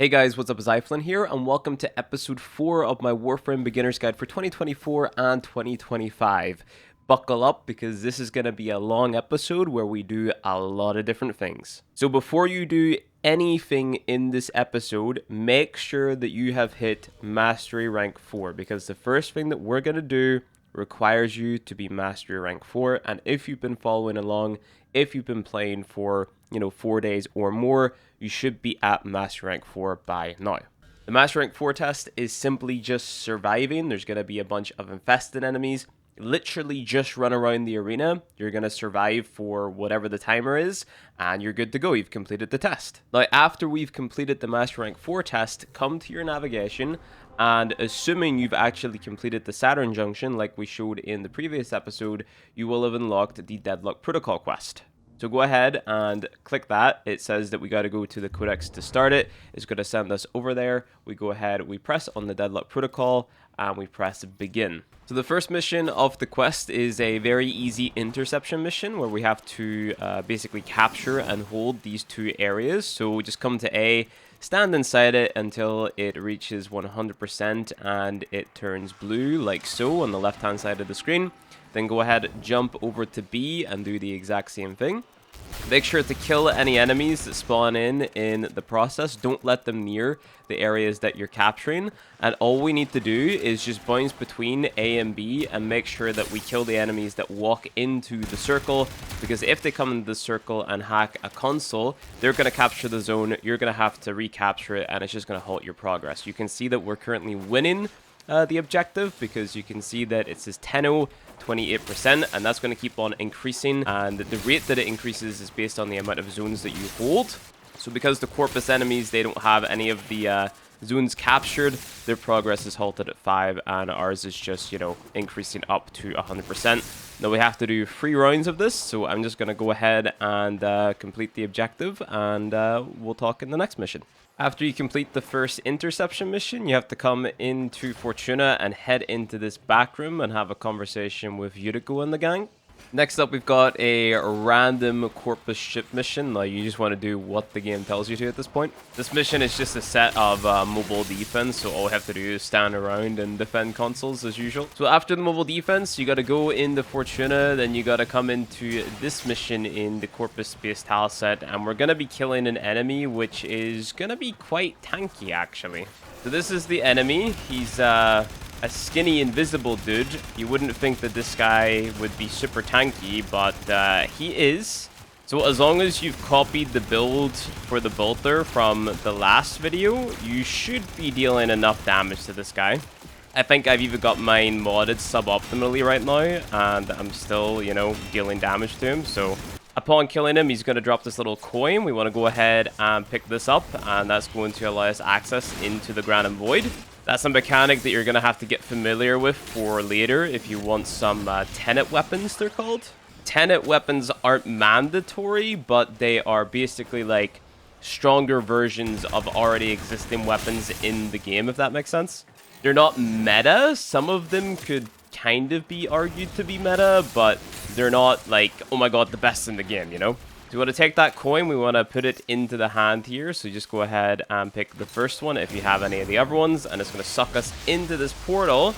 Hey guys, what's up? It's Zyflin here, and welcome to episode 4 of my Warframe Beginners Guide for 2024 and 2025. Buckle up, because this is going to be a long episode where we do a lot of different things. So before you do anything in this episode, make sure that you have hit Mastery Rank 4, because the first thing that we're going to do requires you to be Mastery Rank 4, and if you've been following along, if you've been playing for 4 days or more, you should be at Master Rank 4 by now. The Master Rank 4 test is simply just surviving. There's going to be a bunch of infested enemies. Literally just run around the arena. You're going to survive for whatever the timer is, and you're good to go. You've completed the test. Now, after we've completed the Master Rank 4 test, come to your navigation, and assuming you've actually completed the Saturn Junction, like we showed in the previous episode, you will have unlocked the Deadlock Protocol quest. So go ahead and click that. It says that we got to go to the codex to start it. It's going to send us over there. We go ahead, we press on the Deadlock Protocol, and we press begin. So the first mission of the quest is a very easy interception mission where we have to basically capture and hold these two areas. So we just come to A, stand inside it until it reaches 100% and it turns blue, like so, on the left hand side of the screen. Then go ahead, jump over to B and do the exact same thing. Make sure to kill any enemies that spawn in the process. Don't let them near the areas that you're capturing. And all we need to do is just bounce between A and B and make sure that we kill the enemies that walk into the circle. Because if they come into the circle and hack a console, they're going to capture the zone. You're going to have to recapture it, and it's just going to halt your progress. You can see that we're currently winning the objective, because you can see that it says 10-0, 28%, and that's going to keep on increasing, and the rate that it increases is based on the amount of zones that you hold. So because the Corpus enemies, they don't have any of the zones captured, their progress is halted at 5, and ours is just, increasing up to 100%. Now we have to do 3 rounds of this, so I'm just going to go ahead and complete the objective, and we'll talk in the next mission. After you complete the first interception mission, you have to come into Fortuna and head into this back room and have a conversation with Yuriko and the gang. Next up, we've got a random Corpus ship mission. Like, you just want to do what the game tells you to at this point. This mission is just a set of mobile defense, so all we have to do is stand around and defend consoles as usual. So after the mobile defense, you got to go into Fortuna, then you got to come into this mission in the Corpus Space Tile set, and we're going to be killing an enemy, which is going to be quite tanky, actually. So this is the enemy. He's a skinny, invisible dude. You wouldn't think that this guy would be super tanky, but he is. So as long as you've copied the build for the bolter from the last video, you should be dealing enough damage to this guy. I think I've even got mine modded suboptimally right now, and I'm still, dealing damage to him. So upon killing him, he's going to drop this little coin. We want to go ahead and pick this up, and that's going to allow us access into the Grand Void. That's a mechanic that you're going to have to get familiar with for later if you want some Tenet weapons, they're called. Tenet weapons aren't mandatory, but they are basically like stronger versions of already existing weapons in the game, if that makes sense. They're not meta. Some of them could kind of be argued to be meta, but they're not like, oh my god, the best in the game, So we want to take that coin, we want to put it into the hand here, so just go ahead and pick the first one if you have any of the other ones, and it's going to suck us into this portal,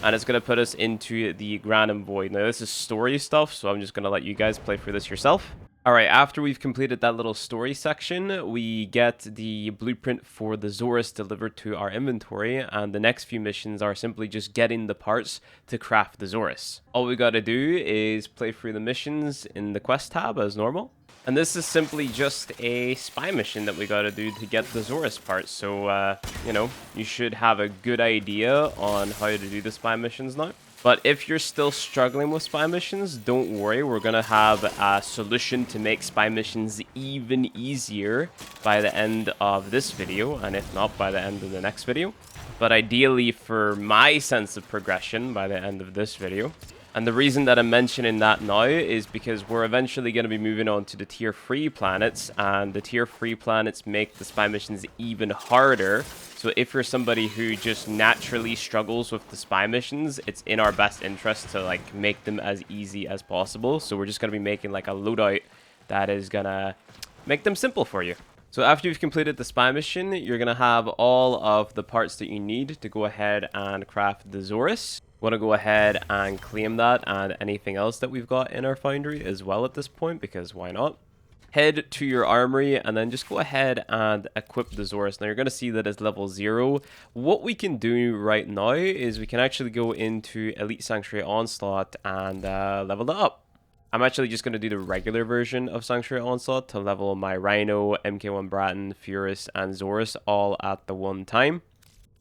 and it's going to put us into the Grand Void. Now this is story stuff, so I'm just going to let you guys play through this yourself. Alright, after we've completed that little story section, we get the blueprint for the Xoris delivered to our inventory, and the next few missions are simply just getting the parts to craft the Xoris. All we gotta do is play through the missions in the quest tab as normal. And this is simply just a spy mission that we gotta do to get the Xoris parts, so, you should have a good idea on how to do the spy missions now. But if you're still struggling with spy missions, don't worry, we're going to have a solution to make spy missions even easier by the end of this video, and if not, by the end of the next video. But ideally, for my sense of progression, by the end of this video. And the reason that I'm mentioning that now is because we're eventually going to be moving on to the tier 3 planets, and the tier 3 planets make the spy missions even harder. So if you're somebody who just naturally struggles with the spy missions, it's in our best interest to make them as easy as possible. So we're just going to be making a loadout that is going to make them simple for you. So after you've completed the spy mission, you're going to have all of the parts that you need to go ahead and craft the Xoris. Want to go ahead and claim that and anything else that we've got in our foundry as well at this point, because why not? Head to your armory and then just go ahead and equip the Xoris. Now you're going to see that it's level 0. What we can do right now is we can actually go into Elite Sanctuary Onslaught and level that up. I'm actually just going to do the regular version of Sanctuary Onslaught to level my Rhino, MK1 Bratton, Furus, and Xoris all at the one time.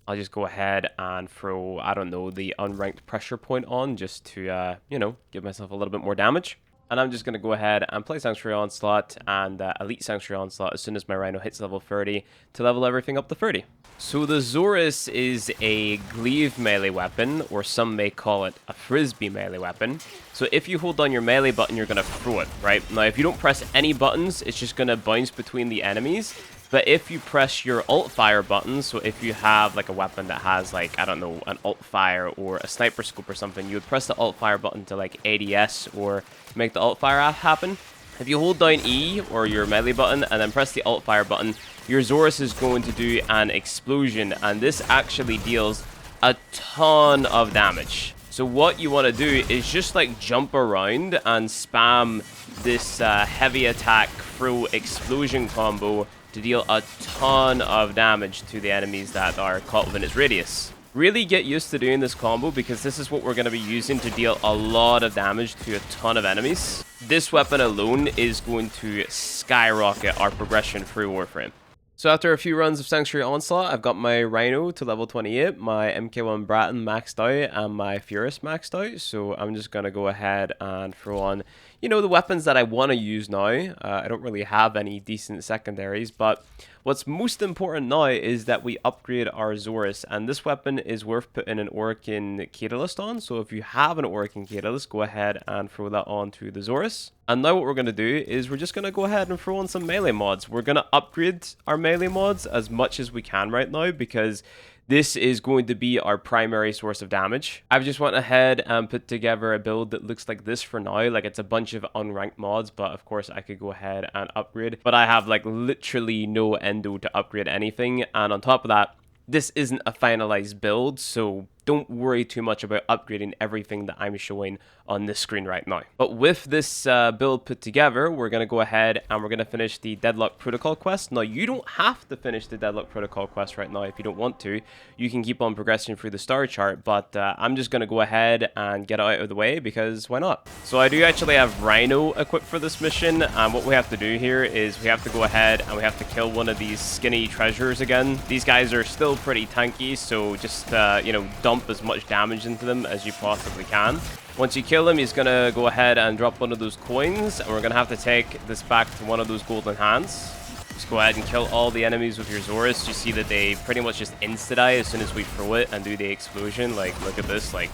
I'll just go ahead and throw, I don't know, the unranked pressure point on just to, you know, give myself a little bit more damage. And I'm just going to go ahead and play Sanctuary Onslaught and Elite Sanctuary Onslaught as soon as my Rhino hits level 30 to level everything up to 30. So the Xoris is a glaive melee weapon, or some may call it a frisbee melee weapon. So if you hold down your melee button, you're going to throw it, right? Now if you don't press any buttons, it's just going to bounce between the enemies. But if you press your alt fire button, so if you have like a weapon that has like, I don't know, an alt fire or a sniper scope or something, you would press the alt fire button to like ADS or make the alt fire happen. If you hold down E or your melee button and then press the alt fire button, your Xoris is going to do an explosion, and this actually deals a ton of damage. So what you want to do is just like jump around and spam this heavy attack through explosion combo to deal a ton of damage to the enemies that are caught within its radius. Really get used to doing this combo because this is what we're going to be using to deal a lot of damage to a ton of enemies. This weapon alone is going to skyrocket our progression through Warframe. So after a few runs of Sanctuary Onslaught, I've got my Rhino to level 28, my MK1 Bratton maxed out, and my Furus maxed out. So I'm just going to go ahead and throw on, you know, the weapons that I want to use now. I don't really have any decent secondaries, but what's most important now is that we upgrade our Xoris, and this weapon is worth putting an Orokin Catalyst on. So if you have an Orokin Catalyst, go ahead and throw that onto the Xoris. And now what we're going to do is we're just going to go ahead and throw on some melee mods. We're going to upgrade our melee mods as much as we can right now because this is going to be our primary source of damage. I've just went ahead and put together a build that looks like this for now. Like, it's a bunch of unranked mods, but of course I could go ahead and upgrade. But I have like literally no endo to upgrade anything. And on top of that, this isn't a finalized build, so don't worry too much about upgrading everything that I'm showing on this screen right now. But with this build put together, we're going to go ahead and we're going to finish the Deadlock Protocol quest. Now, you don't have to finish the Deadlock Protocol quest right now if you don't want to. You can keep on progressing through the star chart, but I'm just going to go ahead and get it out of the way because why not? So I do actually have Rhino equipped for this mission, and what we have to do here is we have to go ahead and we have to kill one of these skinny treasures again. These guys are still pretty tanky, so just, you know, dump as much damage into them as you possibly can. Once you kill him, he's going to go ahead and drop one of those coins, and we're going to have to take this back to one of those golden hands. Just go ahead and kill all the enemies with your Xoris. You see that they pretty much just insta-die as soon as we throw it and do the explosion. Like, look at this. Like,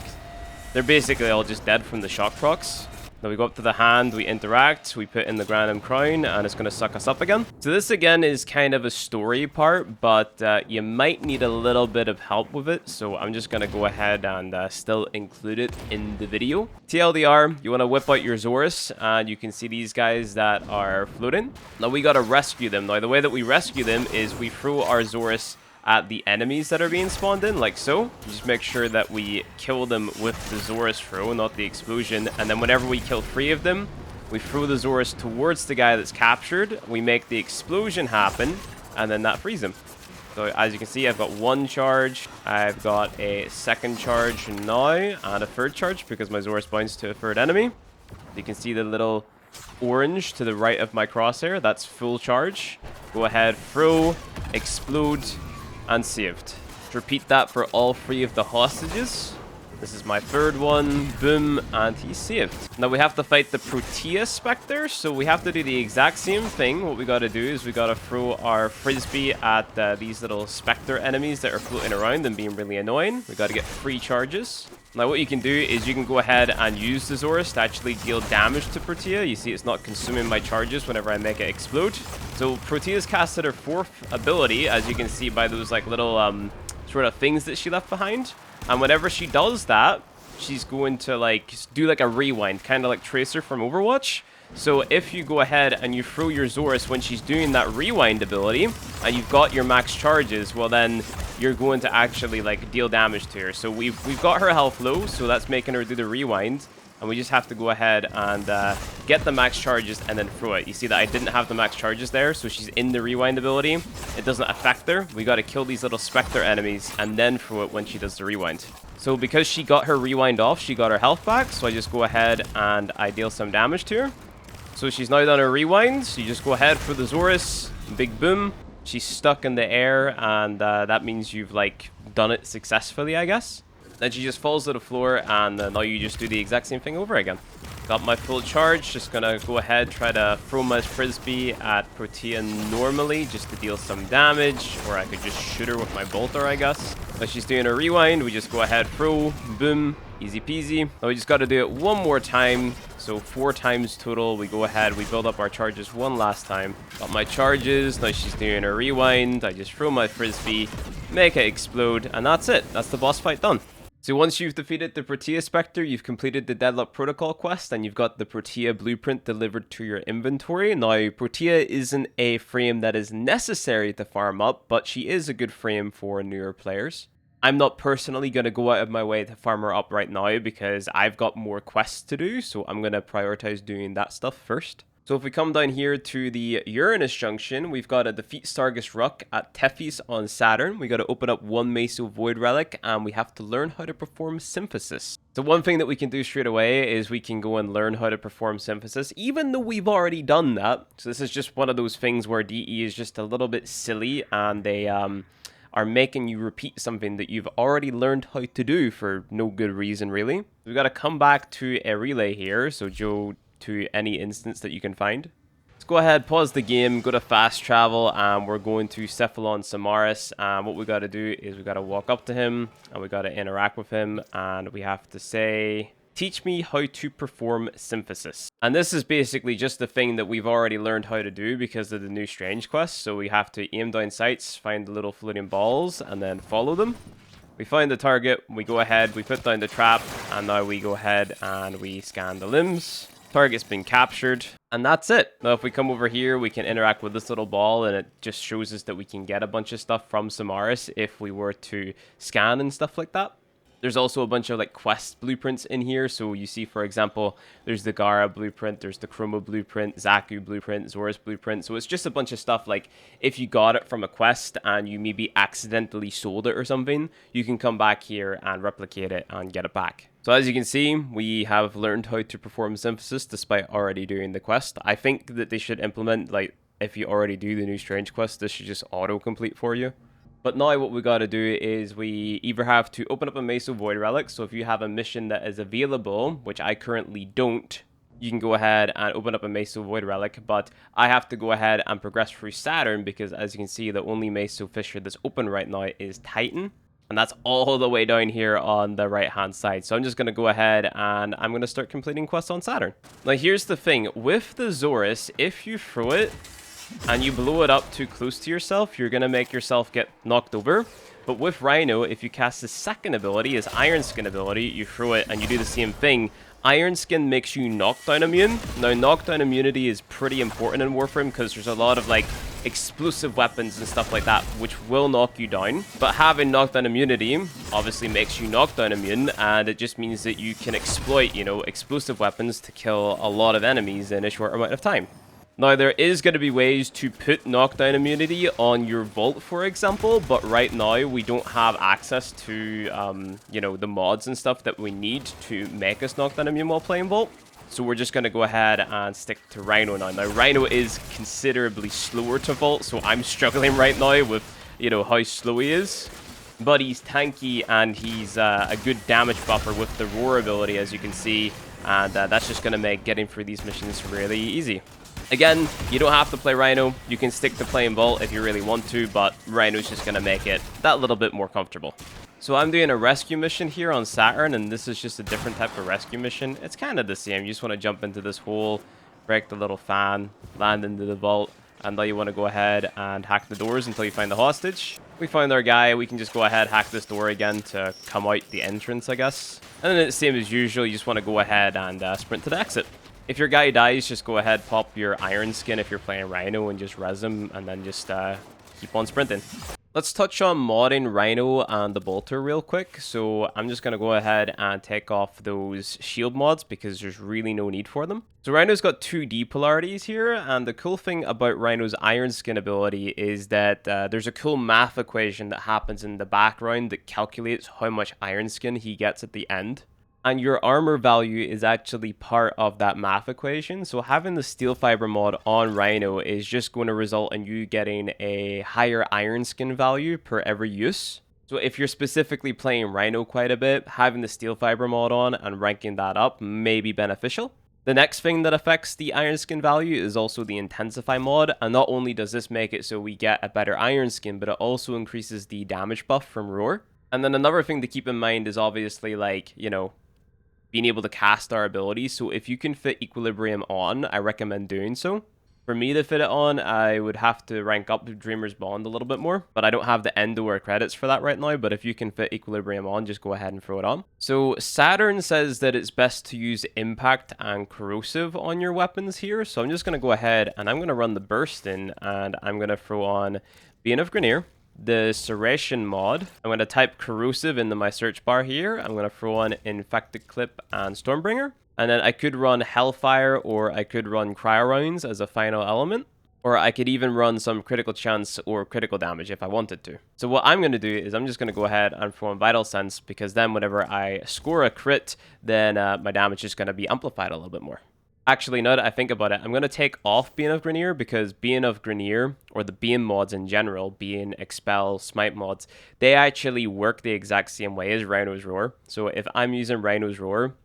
they're basically all just dead from the shock procs. Now we go up to the hand, we interact, we put in the Grandam Crown, and it's going to suck us up again. So this again is kind of a story part, but you might need a little bit of help with it. So I'm just going to go ahead and still include it in the video. TLDR, you want to whip out your Xoris, and you can see these guys that are floating. Now we got to rescue them. Now the way that we rescue them is we throw our Xoris at the enemies that are being spawned in, like so. Just make sure that we kill them with the Xoris throw, not the explosion. And then whenever we kill 3 of them, we throw the Xoris towards the guy that's captured. We make the explosion happen, and then that frees him. So as you can see, I've got 1 charge. I've got a 2nd charge now, and a 3rd charge because my Xoris bounced to a 3rd enemy. You can see the little orange to the right of my crosshair. That's full charge. Go ahead, throw, explode, and saved. Repeat that for all 3 of the hostages. This is my 3rd one. Boom, and he's saved. Now we have to fight the Protea Spectre, so we have to do the exact same thing. What we got to do is we got to throw our frisbee at these little Spectre enemies that are floating around and being really annoying. We got to get 3 charges. Now what you can do is you can go ahead and use the Xoris to actually deal damage to Protea. You see it's not consuming my charges whenever I make it explode. So Protea's casted her 4th ability, as you can see by those like little sort of things that she left behind. And whenever she does that, she's going to like do like a rewind, kind of like Tracer from Overwatch. So if you go ahead and you throw your Xoris when she's doing that rewind ability, and you've got your max charges, well then you're going to actually like deal damage to her. So we've got her health low, so that's making her do the rewind. And we just have to go ahead and get the max charges and then throw it. You see that I didn't have the max charges there, so she's in the rewind ability. It doesn't affect her. We got to kill these little specter enemies and then throw it when she does the rewind. So because she got her rewind off, she got her health back. So I just go ahead and I deal some damage to her. So she's now done her rewind. So you just go ahead for the Xoris. Big boom. She's stuck in the air, and that means you've like done it successfully, I guess. Then she just falls to the floor, and now you just do the exact same thing over again. Got my full charge, just gonna go ahead, try to throw my frisbee at Protea normally, just to deal some damage, or I could just shoot her with my bolter, I guess. Now she's doing a rewind, we just go ahead, throw, boom, easy peasy. Now we just gotta do it one more time, so 4 times total. We go ahead, we build up our charges one last time. Got my charges, now she's doing a rewind, I just throw my frisbee, make it explode, and that's it. That's the boss fight done. So once you've defeated the Protea Spectre, you've completed the Deadlock Protocol quest, and you've got the Protea blueprint delivered to your inventory. Now, Protea isn't a frame that is necessary to farm up, but she is a good frame for newer players. I'm not personally going to go out of my way to farm her up right now because I've got more quests to do, so I'm going to prioritize doing that stuff first. So if we come down here to the Uranus Junction, we've got to defeat Stargus Ruck at Tethys on Saturn. We got to open up 1 Meso Void Relic, and we have to learn how to perform Synthesis. So one thing that we can do straight away is we can go and learn how to perform Synthesis, even though we've already done that. So this is just one of those things where DE is just a little bit silly, and they are making you repeat something that you've already learned how to do for no good reason, really. We've got to come back to a relay here, so Joe, to any instance that you can find. Let's go ahead, pause the game, go to fast travel, and we're going to Cephalon Samaris. And what we got to do is we got to walk up to him, and we got to interact with him, and we have to say, teach me how to perform Synthesis. And this is basically just the thing that we've already learned how to do because of the new Strange quest. So we have to aim down sights, find the little floating balls, and then follow them. We find the target, we go ahead, we put down the trap, and now we go ahead and we scan the limbs. Target's been captured, and that's it. Now if we come over here, we can interact with this little ball, and it just shows us that we can get a bunch of stuff from Samaris if we were to scan and stuff like that. There's also a bunch of like quest blueprints in here. So you see, for example, there's the Gara blueprint, there's the Chroma blueprint, Zaku blueprint, Xoris blueprint. So it's just a bunch of stuff like if you got it from a quest and you maybe accidentally sold it or something, you can come back here and replicate it and get it back. So as you can see, we have learned how to perform Synthesis despite already doing the quest. I think that they should implement, like, if you already do the new Strange quest, this should just auto-complete for you. But now what we got to do is we either have to open up a Meso Void Relic. So if you have a mission that is available, which I currently don't, you can go ahead and open up a Meso Void Relic. But I have to go ahead and progress through Saturn because, as you can see, the only Meso fissure that's open right now is Titan. And that's all the way down here on the right-hand side. So I'm just going to go ahead and I'm going to start completing quests on Saturn. Now here's the thing. With the Xoris, if you throw it and you blow it up too close to yourself, you're going to make yourself get knocked over. But with Rhino, if you cast his second ability, his Iron Skin ability, you throw it and you do the same thing. Iron Skin makes you knockdown immune. Now, knockdown immunity is pretty important in Warframe because there's a lot of, like, explosive weapons and stuff like that which will knock you down. But having knockdown immunity obviously makes you knockdown immune, and it just means that you can exploit, you know, explosive weapons to kill a lot of enemies in a short amount of time. Now, there is going to be ways to put knockdown immunity on your vault, for example, but right now we don't have access to, you know, the mods and stuff that we need to make us knockdown immune while playing vault. So we're just going to go ahead and stick to Rhino now. Now, Rhino is considerably slower to vault, so I'm struggling right now with, you know, how slow he is. But he's tanky, and he's a good damage buffer with the Roar ability, as you can see, and that's just going to make getting through these missions really easy. Again, you don't have to play Rhino. You can stick to playing Vault if you really want to, but Rhino's just going to make it that little bit more comfortable. So I'm doing a rescue mission here on Saturn, and this is just a different type of rescue mission. It's kind of the same. You just want to jump into this hole, break the little fan, land into the vault, and now you want to go ahead and hack the doors until you find the hostage. We found our guy. We can just go ahead, hack this door again to come out the entrance, I guess. And then it's the same as usual. You just want to go ahead and sprint to the exit. If your guy dies, just go ahead, pop your iron skin if you're playing Rhino and just res him, and then just keep on sprinting. Let's touch on modding Rhino and the Bolter real quick. So I'm just going to go ahead and take off those shield mods because there's really no need for them. So Rhino's got 2D polarities here, and the cool thing about Rhino's iron skin ability is that there's a cool math equation that happens in the background that calculates how much iron skin he gets at the end. And your armor value is actually part of that math equation. So having the steel fiber mod on Rhino is just going to result in you getting a higher iron skin value per every use. So if you're specifically playing Rhino quite a bit, having the steel fiber mod on and ranking that up may be beneficial. The next thing that affects the iron skin value is also the intensify mod, and not only does this make it so we get a better iron skin, but it also increases the damage buff from roar. And then another thing to keep in mind is obviously, like, you know, being able to cast our abilities. So if you can fit Equilibrium on, I recommend doing so. For me to fit it on, I would have to rank up to Dreamer's Bond a little bit more, but I don't have the Endo or credits for that right now. But if you can fit Equilibrium on, just go ahead and throw it on. So Saturn says that it's best to use Impact and Corrosive on your weapons here. So I'm just going to go ahead and I'm going to run the Burst in, and I'm going to throw on Engineer, the Serration mod. I'm going to type Corrosive into my search bar here. I'm going to throw on Infected Clip and Stormbringer. And then I could run Hellfire, or I could run Cryo Rounds as a final element. Or I could even run some critical chance or critical damage if I wanted to. So what I'm going to do is I'm just going to go ahead and throw on Vital Sense, because then whenever I score a crit, then my damage is going to be amplified a little bit more. Actually, now that I think about it, I'm going to take off Being of Grenier, because Being of Grenier, or the Being mods in general, Being, Expel, Smite mods, they actually work the exact same way as Rhino's Roar. So if I'm using Rhino's Roar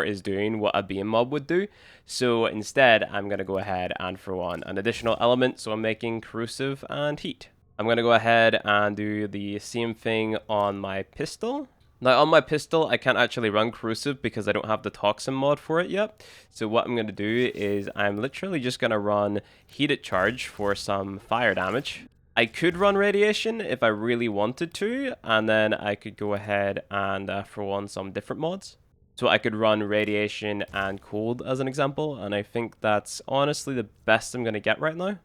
is doing what a Being mob would do. So instead, I'm going to go ahead and throw on an additional element. So I'm making Corrosive and Heat. I'm going to go ahead and do the same thing on my pistol. Now, on my pistol, I can't actually run Corrosive because I don't have the Toxin mod for it yet. So what I'm going to do is I'm literally just going to run Heated Charge for some fire damage. I could run Radiation if I really wanted to, and then I could go ahead and throw on some different mods. So I could run Radiation and Cold as an example, and I think that's honestly the best I'm going to get right now.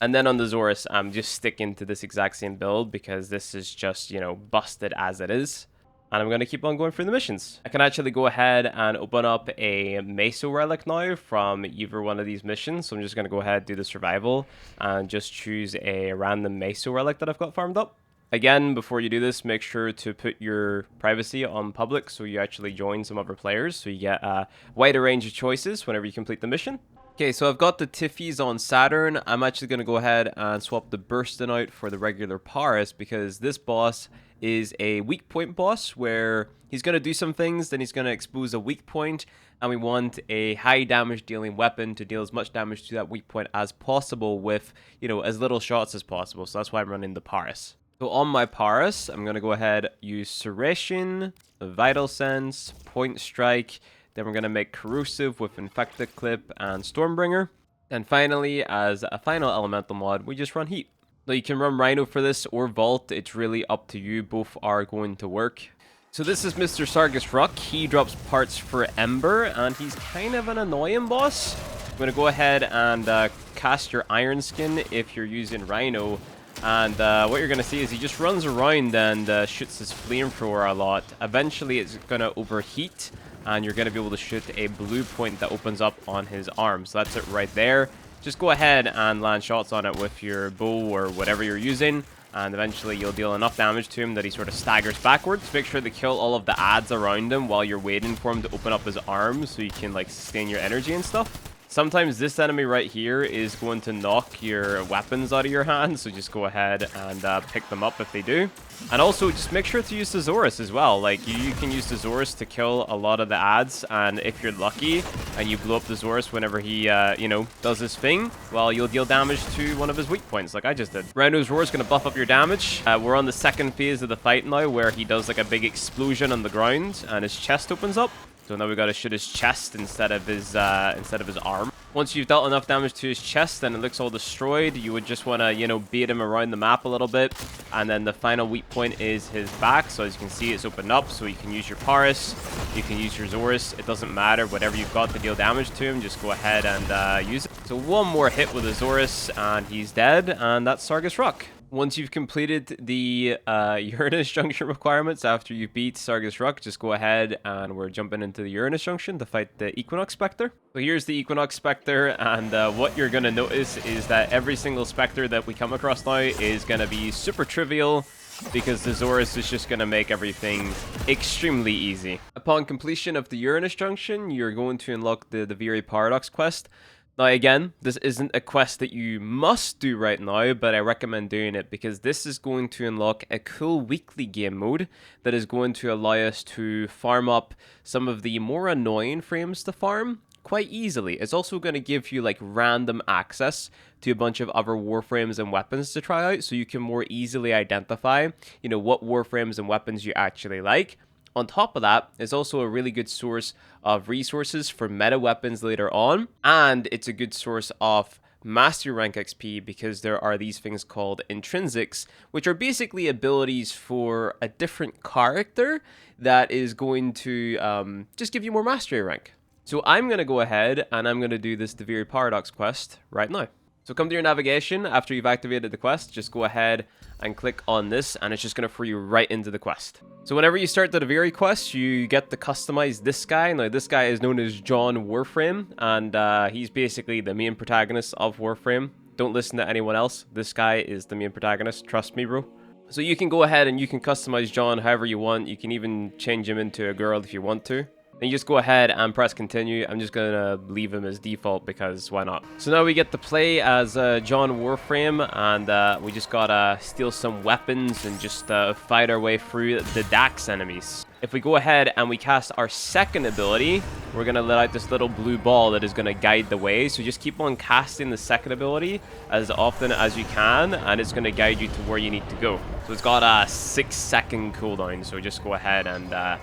And then on the Xoris, I'm just sticking to this exact same build because this is just, you know, busted as it is. And I'm going to keep on going through the missions. I can actually go ahead and open up a Meso Relic now from either one of these missions. So I'm just going to go ahead, do the survival, and just choose a random Meso Relic that I've got farmed up. Again, before you do this, make sure to put your privacy on public so you actually join some other players, so you get a wider range of choices whenever you complete the mission. Okay, so I've got the Tiffies on Saturn. I'm actually going to go ahead and swap the Burstin out for the regular Paris, because this boss is a weak point boss where he's going to do some things, then he's going to expose a weak point, and we want a high damage dealing weapon to deal as much damage to that weak point as possible with, you know, as little shots as possible. So that's why I'm running the Paris. So on my Paris, I'm going to go ahead, use Serration, Vital Sense, Point Strike. Then we're going to make Corrosive with Infected Clip and Stormbringer. And finally, as a final elemental mod, we just run Heat. Now you can run Rhino for this or Vault, it's really up to you, both are going to work. So this is Mr. Sargus Ruck. He drops parts for Ember, and he's kind of an annoying boss. I'm going to go ahead and cast your Iron Skin if you're using Rhino. And what you're going to see is he just runs around and shoots his flamethrower a lot. Eventually it's going to overheat, and you're going to be able to shoot a blue point that opens up on his arm. So that's it right there. Just go ahead and land shots on it with your bow or whatever you're using, and eventually you'll deal enough damage to him that he sort of staggers backwards. Make sure to kill all of the adds around him while you're waiting for him to open up his arms so you can, like, sustain your energy and stuff. Sometimes this enemy right here is going to knock your weapons out of your hand, so just go ahead and pick them up if they do. And also, just make sure to use the Xoris as well. Like, you can use the Xoris to kill a lot of the adds, and if you're lucky and you blow up the Xoris whenever he, you know, does his thing, well, you'll deal damage to one of his weak points, like I just did. Rhino's Roar is going to buff up your damage. We're on the second phase of the fight now, where he does, like, a big explosion on the ground, and his chest opens up. So now we got to shoot his chest instead of his arm. Once you've dealt enough damage to his chest and it looks all destroyed, you would just want to, you know, beat him around the map a little bit. And then the final weak point is his back. So as you can see, it's opened up. So you can use your Paris, you can use your Xoris. It doesn't matter. Whatever you've got to deal damage to him, just go ahead and use it. So one more hit with a Xoris and he's dead. And that's Sargus Rock. Once you've completed the Uranus Junction requirements after you beat Sargus Rock, just go ahead and we're jumping into the Uranus Junction to fight the Equinox Spectre. So here's the Equinox Spectre, and what you're going to notice is that every single Spectre that we come across now is going to be super trivial, because the Xoris is just going to make everything extremely easy. Upon completion of the Uranus Junction, you're going to unlock the Duviri Paradox quest. Now again, this isn't a quest that you must do right now, but I recommend doing it because this is going to unlock a cool weekly game mode that is going to allow us to farm up some of the more annoying frames to farm quite easily. It's also going to give you like random access to a bunch of other Warframes and weapons to try out, so you can more easily identify, you know, what Warframes and weapons you actually like. On top of that, it's also a really good source of resources for meta weapons later on, and it's a good source of mastery rank XP because there are these things called intrinsics, which are basically abilities for a different character that is going to just give you more mastery rank. So I'm going to go ahead and I'm going to do this Duviri Paradox quest right now. So come to your navigation after you've activated the quest, just go ahead and click on this and it's just going to throw you right into the quest. So whenever you start the Duviri quest, you get to customize this guy. Now this guy is known as John Warframe, and he's basically the main protagonist of Warframe. Don't listen to anyone else. This guy is the main protagonist. Trust me, bro. So you can go ahead and you can customize John however you want. You can even change him into a girl if you want to. And you just go ahead and press continue. I'm just going to leave him as default because why not? So now we get to play as John Warframe, and we just got to steal some weapons and just fight our way through the Dax enemies. If we go ahead and we cast our second ability, we're going to let out this little blue ball that is going to guide the way. So just keep on casting the second ability as often as you can, and it's going to guide you to where you need to go. So it's got a 6-second cooldown, so just go ahead and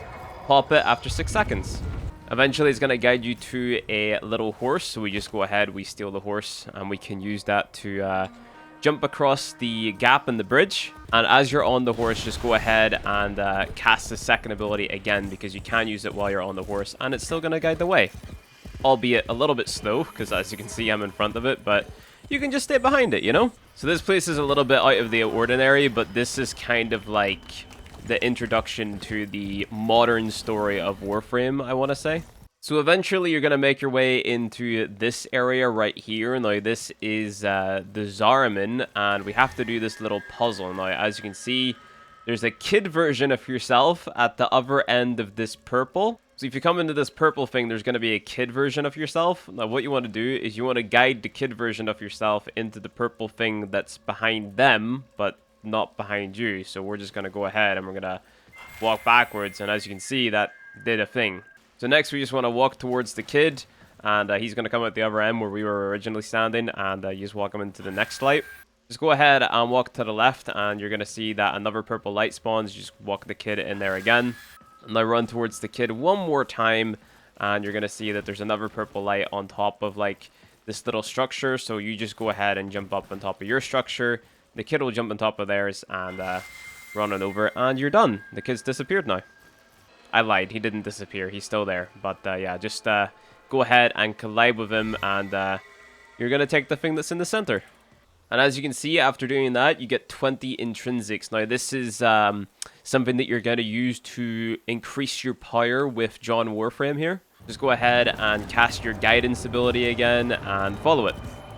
pop it after 6 seconds. Eventually it's going to guide you to a little horse, so we just go ahead, we steal the horse, and we can use that to jump across the gap in the bridge. And as you're on the horse, just go ahead and cast the second ability again, because you can use it while you're on the horse and it's still going to guide the way, albeit a little bit slow because as you can see I'm in front of it, but you can just stay behind it, you know. So this place is a little bit out of the ordinary, but this is kind of like the introduction to the modern story of Warframe, I want to say. So eventually you're going to make your way into this area right here. Now this is the Zariman, and we have to do this little puzzle. Now as you can see, there's a kid version of yourself at the other end of this purple. So if you come into this purple thing, there's going to be a kid version of yourself. Now what you want to do is you want to guide the kid version of yourself into the purple thing that's behind them, but not behind you. So we're just going to go ahead and we're going to walk backwards, and as you can see, that did a thing. So next we just want to walk towards the kid, and he's going to come out the other end where we were originally standing, and you just walk him into the next light. Just go ahead and walk to the left, and you're going to see that another purple light spawns. You just walk the kid in there again, and now run towards the kid one more time, and you're going to see that there's another purple light on top of like this little structure. So you just go ahead and jump up on top of your structure. The kid will jump on top of theirs and run on over, and you're done. The kid's disappeared now. I lied. He didn't disappear. He's still there. But yeah, just go ahead and collide with him, and you're going to take the thing that's in the center. And as you can see, after doing that, you get 20 intrinsics. Now, this is something that you're going to use to increase your power with John Warframe here. Just go ahead and cast your guidance ability again and follow it.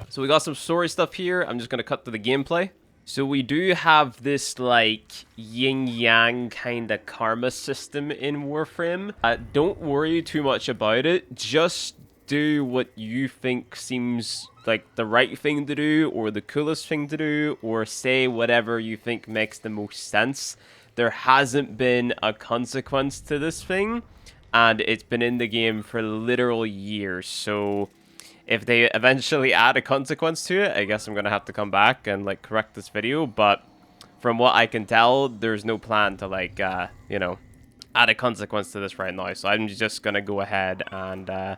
So we got some story stuff here. I'm just going to cut to the gameplay. So we do have this like yin-yang kind of karma system in Warframe. Don't worry too much about it. Just do what you think seems like the right thing to do or the coolest thing to do, or say whatever you think makes the most sense. There hasn't been a consequence to this thing, and it's been in the game for literal years. So if they eventually add a consequence to it, I guess I'm going to have to come back and like correct this video. But from what I can tell, there's no plan to like, you know, add a consequence to this right now. So I'm just going to go ahead and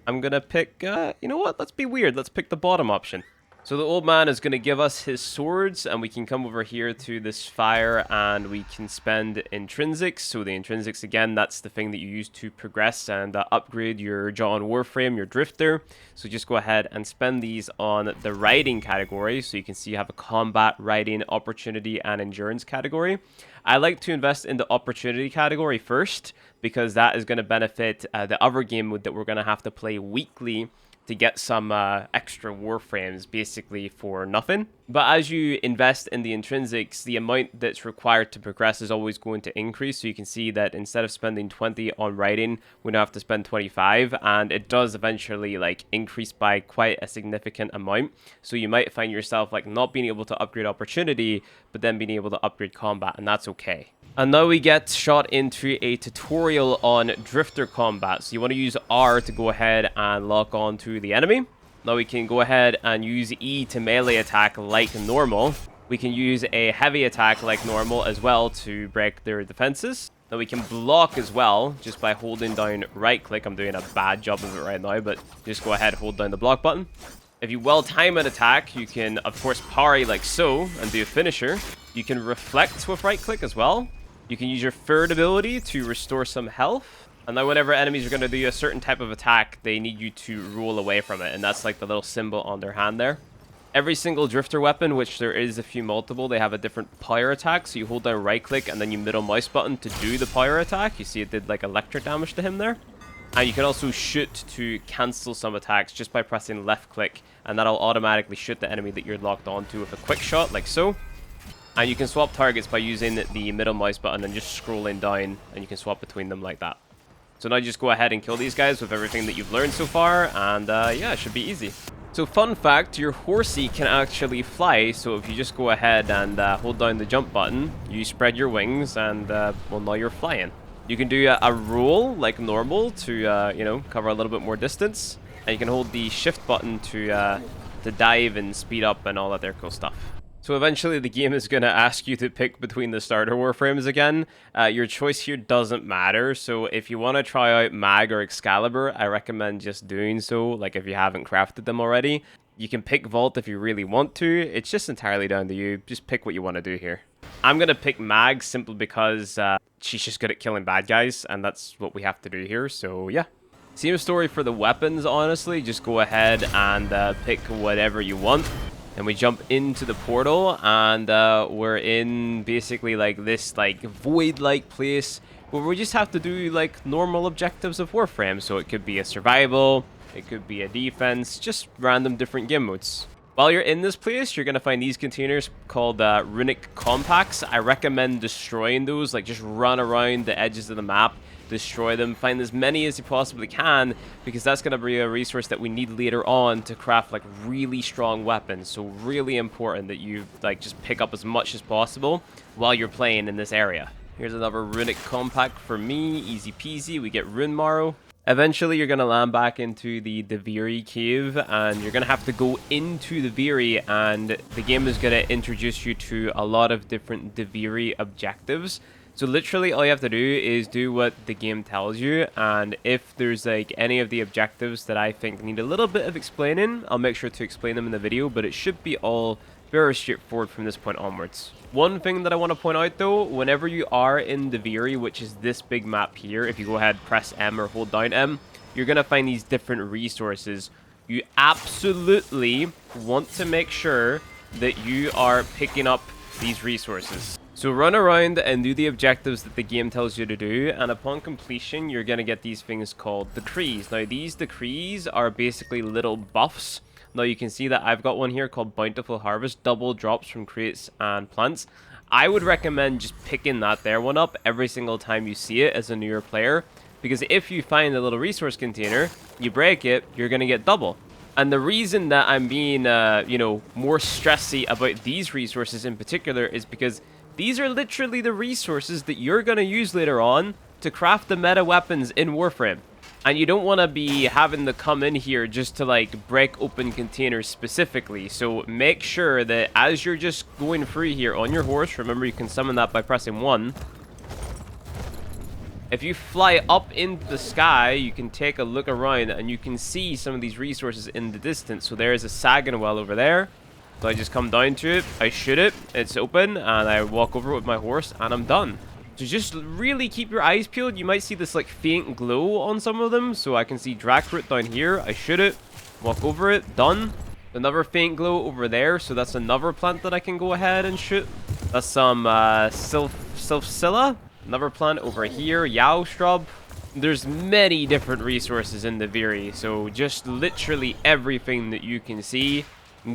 I'm gonna pick, you know what, let's be weird, let's pick the bottom option. So the old man is going to give us his swords, and we can come over here to this fire, and we can spend intrinsics. So the intrinsics, again, that's the thing that you use to progress and upgrade your John Warframe, your drifter. So just go ahead and spend these on the riding category. So you can see you have a combat, riding, opportunity, and endurance category. I like to invest in the opportunity category first, because that is going to benefit the other game mode that we're going to have to play weekly to get some extra Warframes, basically for nothing. But as you invest in the intrinsics, the amount that's required to progress is always going to increase. So you can see that instead of spending 20 on writing, we now have to spend 25, and it does eventually like increase by quite a significant amount. So you might find yourself like not being able to upgrade opportunity, but then being able to upgrade combat, and that's okay. And now we get shot into a tutorial on drifter combat. So you want to use R to go ahead and lock on to the enemy. Now we can go ahead and use E to melee attack like normal. We can use a heavy attack like normal as well to break their defenses. Now we can block as well just by holding down right click. I'm doing a bad job of it right now, but just go ahead, hold down the block button. If you well time an attack, you can of course parry like so and do a finisher. You can reflect with right click as well. You can use your third ability to restore some health. And now whenever enemies are going to do a certain type of attack, they need you to roll away from it. And that's like the little symbol on their hand there. Every single drifter weapon, which there is a few multiple, they have a different power attack. So you hold down right click and then you middle mouse button to do the power attack. You see it did like electric damage to him there. And you can also shoot to cancel some attacks just by pressing left click. And that'll automatically shoot the enemy that you're locked onto with a quick shot like so. And you can swap targets by using the middle mouse button and just scrolling down, and you can swap between them like that. So now just go ahead and kill these guys with everything that you've learned so far, and yeah, it should be easy. So fun fact, your horsey can actually fly, so if you just go ahead and hold down the jump button, you spread your wings, and well, now you're flying. You can do a roll like normal to, you know, cover a little bit more distance, and you can hold the shift button to dive and speed up and all that there cool stuff. So eventually the game is going to ask you to pick between the starter Warframes again. Your choice here doesn't matter, so if you want to try out Mag or Excalibur, I recommend just doing so, like if you haven't crafted them already. You can pick Vault if you really want to, it's just entirely down to you, just pick what you want to do here. I'm going to pick Mag simply because she's just good at killing bad guys, and that's what we have to do here, so yeah. Same story for the weapons, honestly, just go ahead and pick whatever you want. And we jump into the portal, and we're in basically like this like void-like place where we just have to do like normal objectives of Warframe. So it could be a survival, it could be a defense, just random different game modes. While you're in this place, you're going to find these containers called runic compacts. I recommend destroying those, like just run around the edges of the map, destroy them, find as many as you possibly can, because that's going to be a resource that we need later on to craft like really strong weapons. So really important that you like just pick up as much as possible while you're playing in this area. Here's another runic compact for me, easy peasy. We get rune marrow. Eventually, you're going to land back into the Duviri cave, and you're going to have to go into Duviri, and the game is going to introduce you to a lot of different Duviri objectives. So literally, all you have to do is do what the game tells you, and if there's like any of the objectives that I think need a little bit of explaining, I'll make sure to explain them in the video, but it should be all very straightforward from this point onwards. One thing that I want to point out though, whenever you are in Duviri, which is this big map here, if you go ahead, press M or hold down M, you're going to find these different resources. You absolutely want to make sure that you are picking up these resources. So run around and do the objectives that the game tells you to do, and upon completion, you're going to get these things called decrees. Now, these decrees are basically little buffs. Now, you can see that I've got one here called Bountiful Harvest, double drops from crates and plants. I would recommend just picking that there one up every single time you see it as a newer player, because if you find a little resource container, you break it, you're going to get double. And the reason that I'm being, you know, more stressy about these resources in particular is because these are literally the resources that you're going to use later on to craft the meta weapons in Warframe. And you don't want to be having to come in here just to like break open containers specifically. So make sure that as you're just going free here on your horse, remember you can summon that by pressing 1. If you fly up into the sky, you can take a look around and you can see some of these resources in the distance. So there is a Sagan well over there. So I just come down to it, I shoot it, it's open, and I walk over with my horse, and I'm done. So just really keep your eyes peeled. You might see this like faint glow on some of them. So I can see Dragfruit down here. I shoot it, walk over it, done. Another faint glow over there. So that's another plant that I can go ahead and shoot. That's some Sylphsilla. Another plant over here, Yao Shrub. There's many different resources in the Duviri. So just literally everything that you can see,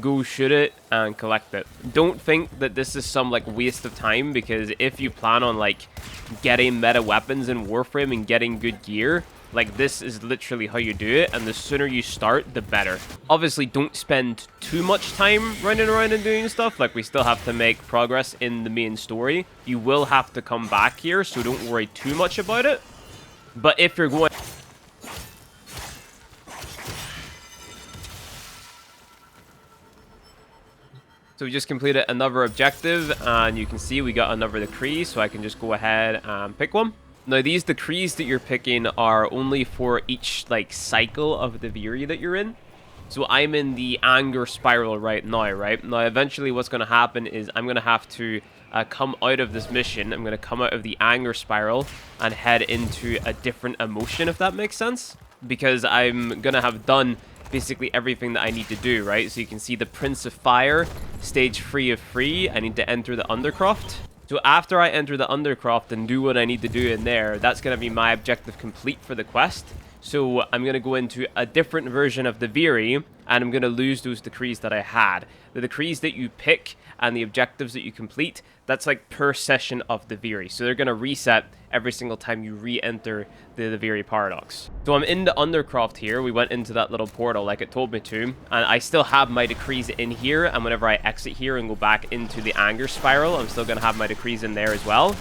go shoot it and collect it. Don't think that this is some like waste of time, because if you plan on like getting meta weapons in Warframe and getting good gear, like this is literally how you do it, and the sooner you start, the better. Obviously, don't spend too much time running around and doing stuff. Like, we still have to make progress in the main story. You will have to come back here, so don't worry too much about it. But if you're going... So we just completed another objective, and you can see we got another decree, so I can just go ahead and pick one. Now, these decrees that you're picking are only for each, like, cycle of the Duviri that you're in. So I'm in the anger spiral right now, right? Now, eventually what's going to happen is I'm going to have to come out of this mission. I'm going to come out of the anger spiral and head into a different emotion, if that makes sense. Because I'm going to have done basically everything that I need to do, right? So you can see the Prince of Fire, stage 3 of 3. I need to enter the Undercroft. So after I enter the Undercroft and do what I need to do in there, that's going to be my objective complete for the quest. So I'm going to go into a different version of the Duviri, and I'm going to lose those decrees that I had. The decrees that you pick and the objectives that you complete, that's like per session of the Duviri. So they're going to reset every single time you re-enter the Duviri Paradox. So I'm in the Undercroft here. We went into that little portal like it told me to, and I still have my decrees in here, and whenever I exit here and go back into the anger spiral, I'm still going to have my decrees in there as well.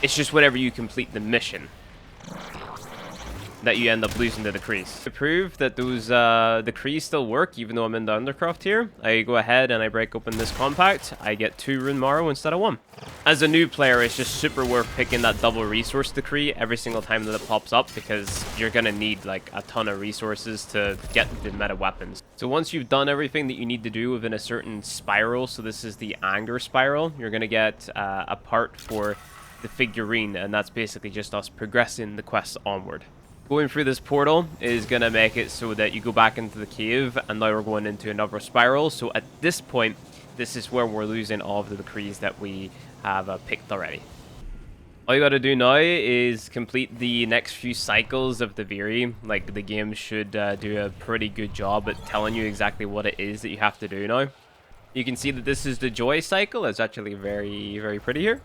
It's just whenever you complete the mission that you end up losing the decrees. To prove that those decrees still work, even though I'm in the Undercroft here, I go ahead and I break open this compact. I get 2 Rune Marrow instead of 1. As a new player, it's just super worth picking that double resource decree every single time that it pops up, because you're gonna need like a ton of resources to get the meta weapons. So once you've done everything that you need to do within a certain spiral, so this is the anger spiral, you're gonna get a part for the figurine, and that's basically just us progressing the quest onward. Going through this portal is going to make it so that you go back into the cave, and now we're going into another spiral. So at this point, this is where we're losing all of the decrees that we have picked already. All you got to do now is complete the next few cycles of the Duviri. Like, the game should do a pretty good job at telling you exactly what it is that you have to do now. You can see that this is the Joy cycle. It's actually very, very pretty here.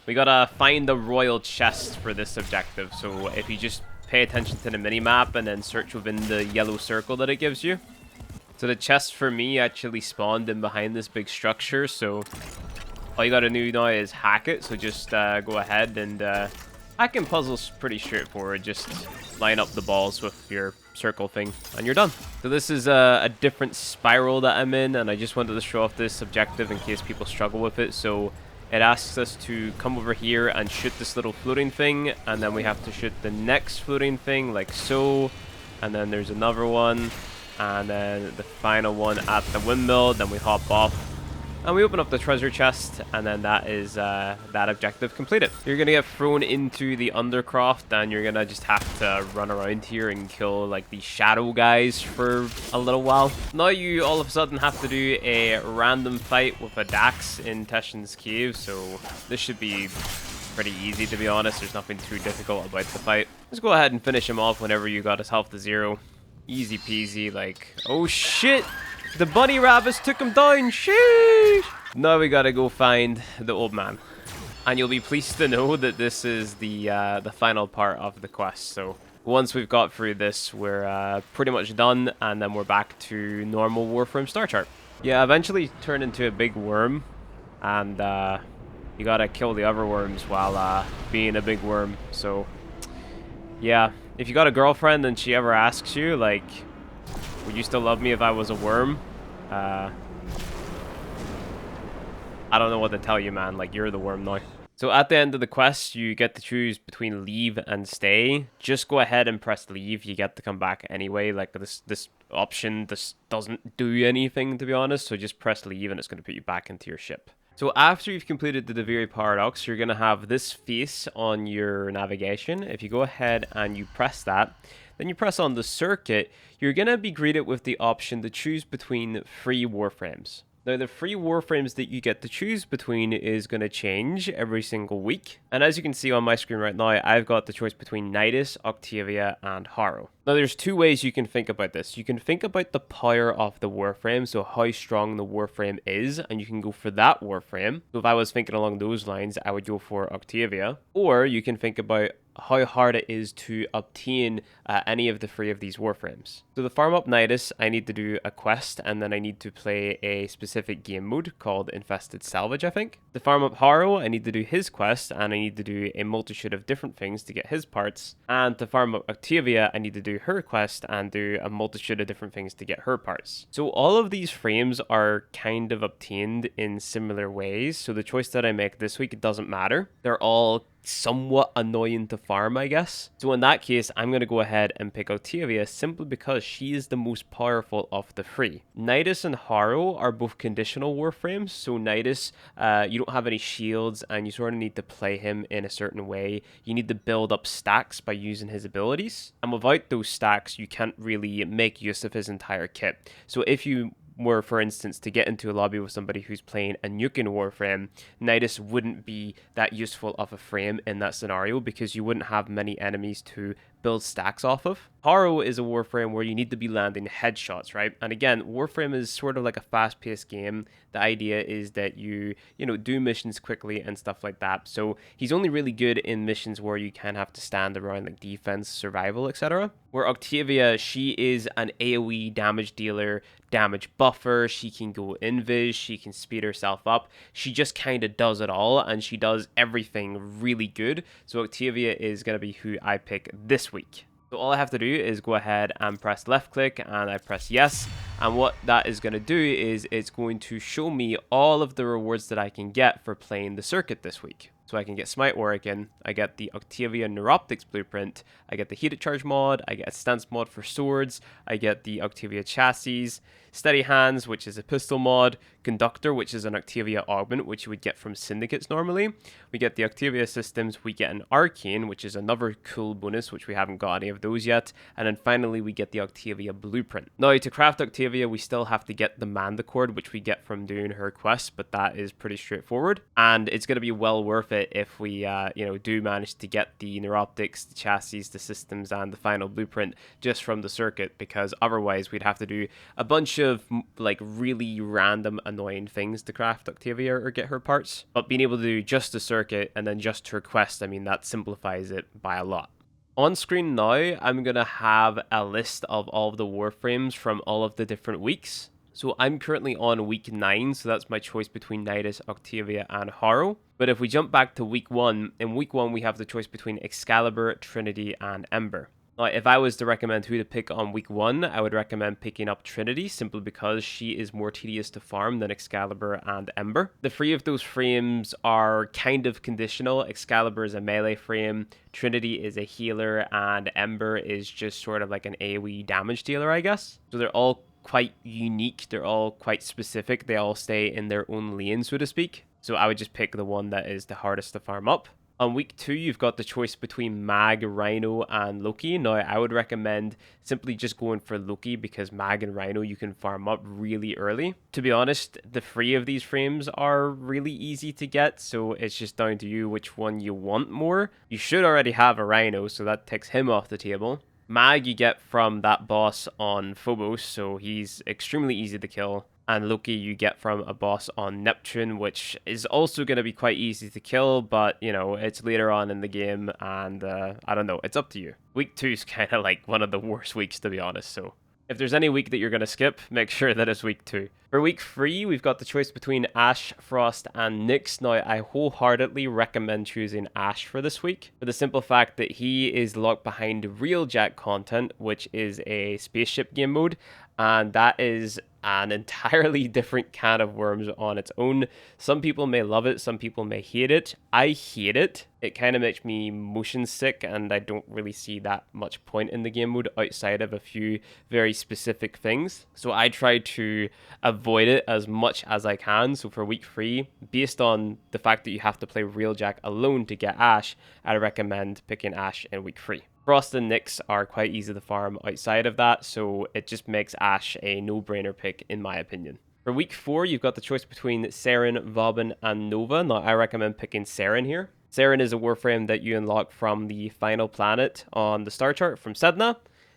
We got to find the royal chest for this objective. So if you just pay attention to the mini-map and then search within the yellow circle that it gives you. So the chest for me actually spawned in behind this big structure, so all you gotta do now is hack it. So just go ahead and hacking puzzles pretty straightforward. Just line up the balls with your circle thing and you're done. So this is a different spiral that I'm in, and I just wanted to show off this objective in case people struggle with it. So it asks us to come over here and shoot this little floating thing, and then we have to shoot the next floating thing, like so. And then there's another one, and then the final one at the windmill. Then we hop off, and we open up the treasure chest, and then that is that objective completed. You're gonna get thrown into the Undercroft, and you're gonna just have to run around here and kill like the shadow guys for a little while. Now you all of a sudden have to do a random fight with a Dax in Teshin's cave, so this should be pretty easy, to be honest. There's nothing too difficult about the fight. Just go ahead and finish him off whenever you got his health to 0. Easy peasy. Like, oh shit! The bunny rabbits took him down. Sheesh! Now we gotta go find the old man, and you'll be pleased to know that this is the final part of the quest. So once we've got through this, we're pretty much done, and then we're back to normal Warframe star chart. Yeah, eventually turn into a big worm, and you gotta kill the other worms while being a big worm. So yeah, if you got a girlfriend and she ever asks you like, would you still love me if I was a worm? I don't know what to tell you, man. Like, you're the worm now. So at the end of the quest, you get to choose between leave and stay. Just go ahead and press leave. You get to come back anyway. Like this option, this doesn't do anything, to be honest. So just press leave and it's going to put you back into your ship. So after you've completed the Duviri paradox, you're going to have this face on your navigation. If you go ahead and you press that, then you press on the circuit, you're going to be greeted with the option to choose between 3 warframes. Now, the 3 warframes that you get to choose between is going to change every single week. And as you can see on my screen right now, I've got the choice between Nidus, Octavia, and Harrow. Now, there's 2 ways you can think about this. You can think about the power of the warframe, so how strong the warframe is, and you can go for that warframe. So if I was thinking along those lines, I would go for Octavia. Or you can think about how hard it is to obtain any of the 3 of these warframes. So to farm up Nidus, I need to do a quest, and then I need to play a specific game mode called Infested Salvage, I think. To farm up Harrow, I need to do his quest, and I need to do a multitude of different things to get his parts. And to farm up Octavia, I need to do her quest and do a multitude of different things to get her parts. So all of these frames are kind of obtained in similar ways, so the choice that I make this week, it doesn't matter. They're all somewhat annoying to farm, I guess. So in that case, I'm going to go ahead and pick Octavia simply because she is the most powerful of the 3. Nidus and Harrow are both conditional warframes. So Nidus, you don't have any shields and you sort of need to play him in a certain way. You need to build up stacks by using his abilities. And without those stacks, you can't really make use of his entire kit. So if you were, for instance, to get into a lobby with somebody who's playing a nuking warframe, Nidus wouldn't be that useful of a frame in that scenario because you wouldn't have many enemies to build stacks off of. Harrow is a warframe where you need to be landing headshots, right? And again, warframe is sort of like a fast-paced game. The idea is that you do missions quickly and stuff like that. So he's only really good in missions where you can have to stand around like defense, survival, etc. Where Octavia, she is an AoE damage dealer, damage buffer, she can go invis, she can speed herself up. She just kind of does it all and she does everything really good. So Octavia is going to be who I pick this week. So all I have to do is go ahead and press left click and I press yes. And what that is going to do is it's going to show me all of the rewards that I can get for playing the circuit this week. So I can get Smite Working, I get the Octavia Neuroptics Blueprint, I get the Heated Charge mod, I get a Stance mod for swords, I get the Octavia Chassis, Steady Hands, which is a pistol mod, Conductor, which is an Octavia Augment, which you would get from Syndicates normally. We get the Octavia Systems, we get an Arcane, which is another cool bonus, which we haven't got any of those yet. And then finally, we get the Octavia Blueprint. Now, to craft Octavia, we still have to get the Manticore, which we get from doing her quest, but that is pretty straightforward. And it's going to be well worth it if we, do manage to get the Neuroptics, the Chassis, the Systems, and the final Blueprint just from the circuit, because otherwise we'd have to do a bunch of like really random annoying things to craft Octavia or get her parts. But being able to do just the circuit and then just her quest, I mean, that simplifies it by a lot. On screen now, I'm going to have a list of all of the warframes from all of the different weeks. So I'm currently on week 9, so that's my choice between Nidus, Octavia, and Harrow. But if we jump back to week 1, in week 1 we have the choice between Excalibur, Trinity, and Ember. Now, if I was to recommend who to pick on week 1, I would recommend picking up Trinity, simply because she is more tedious to farm than Excalibur and Ember. The 3 of those frames are kind of conditional. Excalibur is a melee frame, Trinity is a healer, and Ember is just sort of like an AoE damage dealer, I guess. So they're all quite unique, they're all quite specific, they all stay in their own lane, so to speak. So I would just pick the one that is the hardest to farm up. On week 2, you've got the choice between Mag, Rhino, and Loki. Now, I would recommend simply just going for Loki because Mag and Rhino you can farm up really early. To be honest, the 3 of these frames are really easy to get, so it's just down to you which one you want more. You should already have a Rhino, so that takes him off the table. Mag you get from that boss on Phobos, so he's extremely easy to kill. And Loki you get from a boss on Neptune, which is also going to be quite easy to kill, but, it's later on in the game, and I don't know, it's up to you. Week 2 is kind of like one of the worst weeks, to be honest, so if there's any week that you're going to skip, make sure that it's week 2. For week 3, we've got the choice between Ash, Frost, and Nyx. Now, I wholeheartedly recommend choosing Ash for this week, for the simple fact that he is locked behind Real Jack content, which is a spaceship game mode, and that is an entirely different can of worms on its own. Some people may love it, some people may hate it. I hate it. It kind of makes me motion sick, and I don't really see that much point in the game mode outside of a few very specific things. So I try to avoid it as much as I can. So for week 3, based on the fact that you have to play Railjack alone to get Ashe, I recommend picking Ashe in week 3. Frost and Nyx are quite easy to farm outside of that, so it just makes Ashe a no-brainer pick in my opinion. For week 4, you've got the choice between Saren, Vauban, and Nova. Now, I recommend picking Saren here. Saren is a Warframe that you unlock from the final planet on the star chart from Sedna,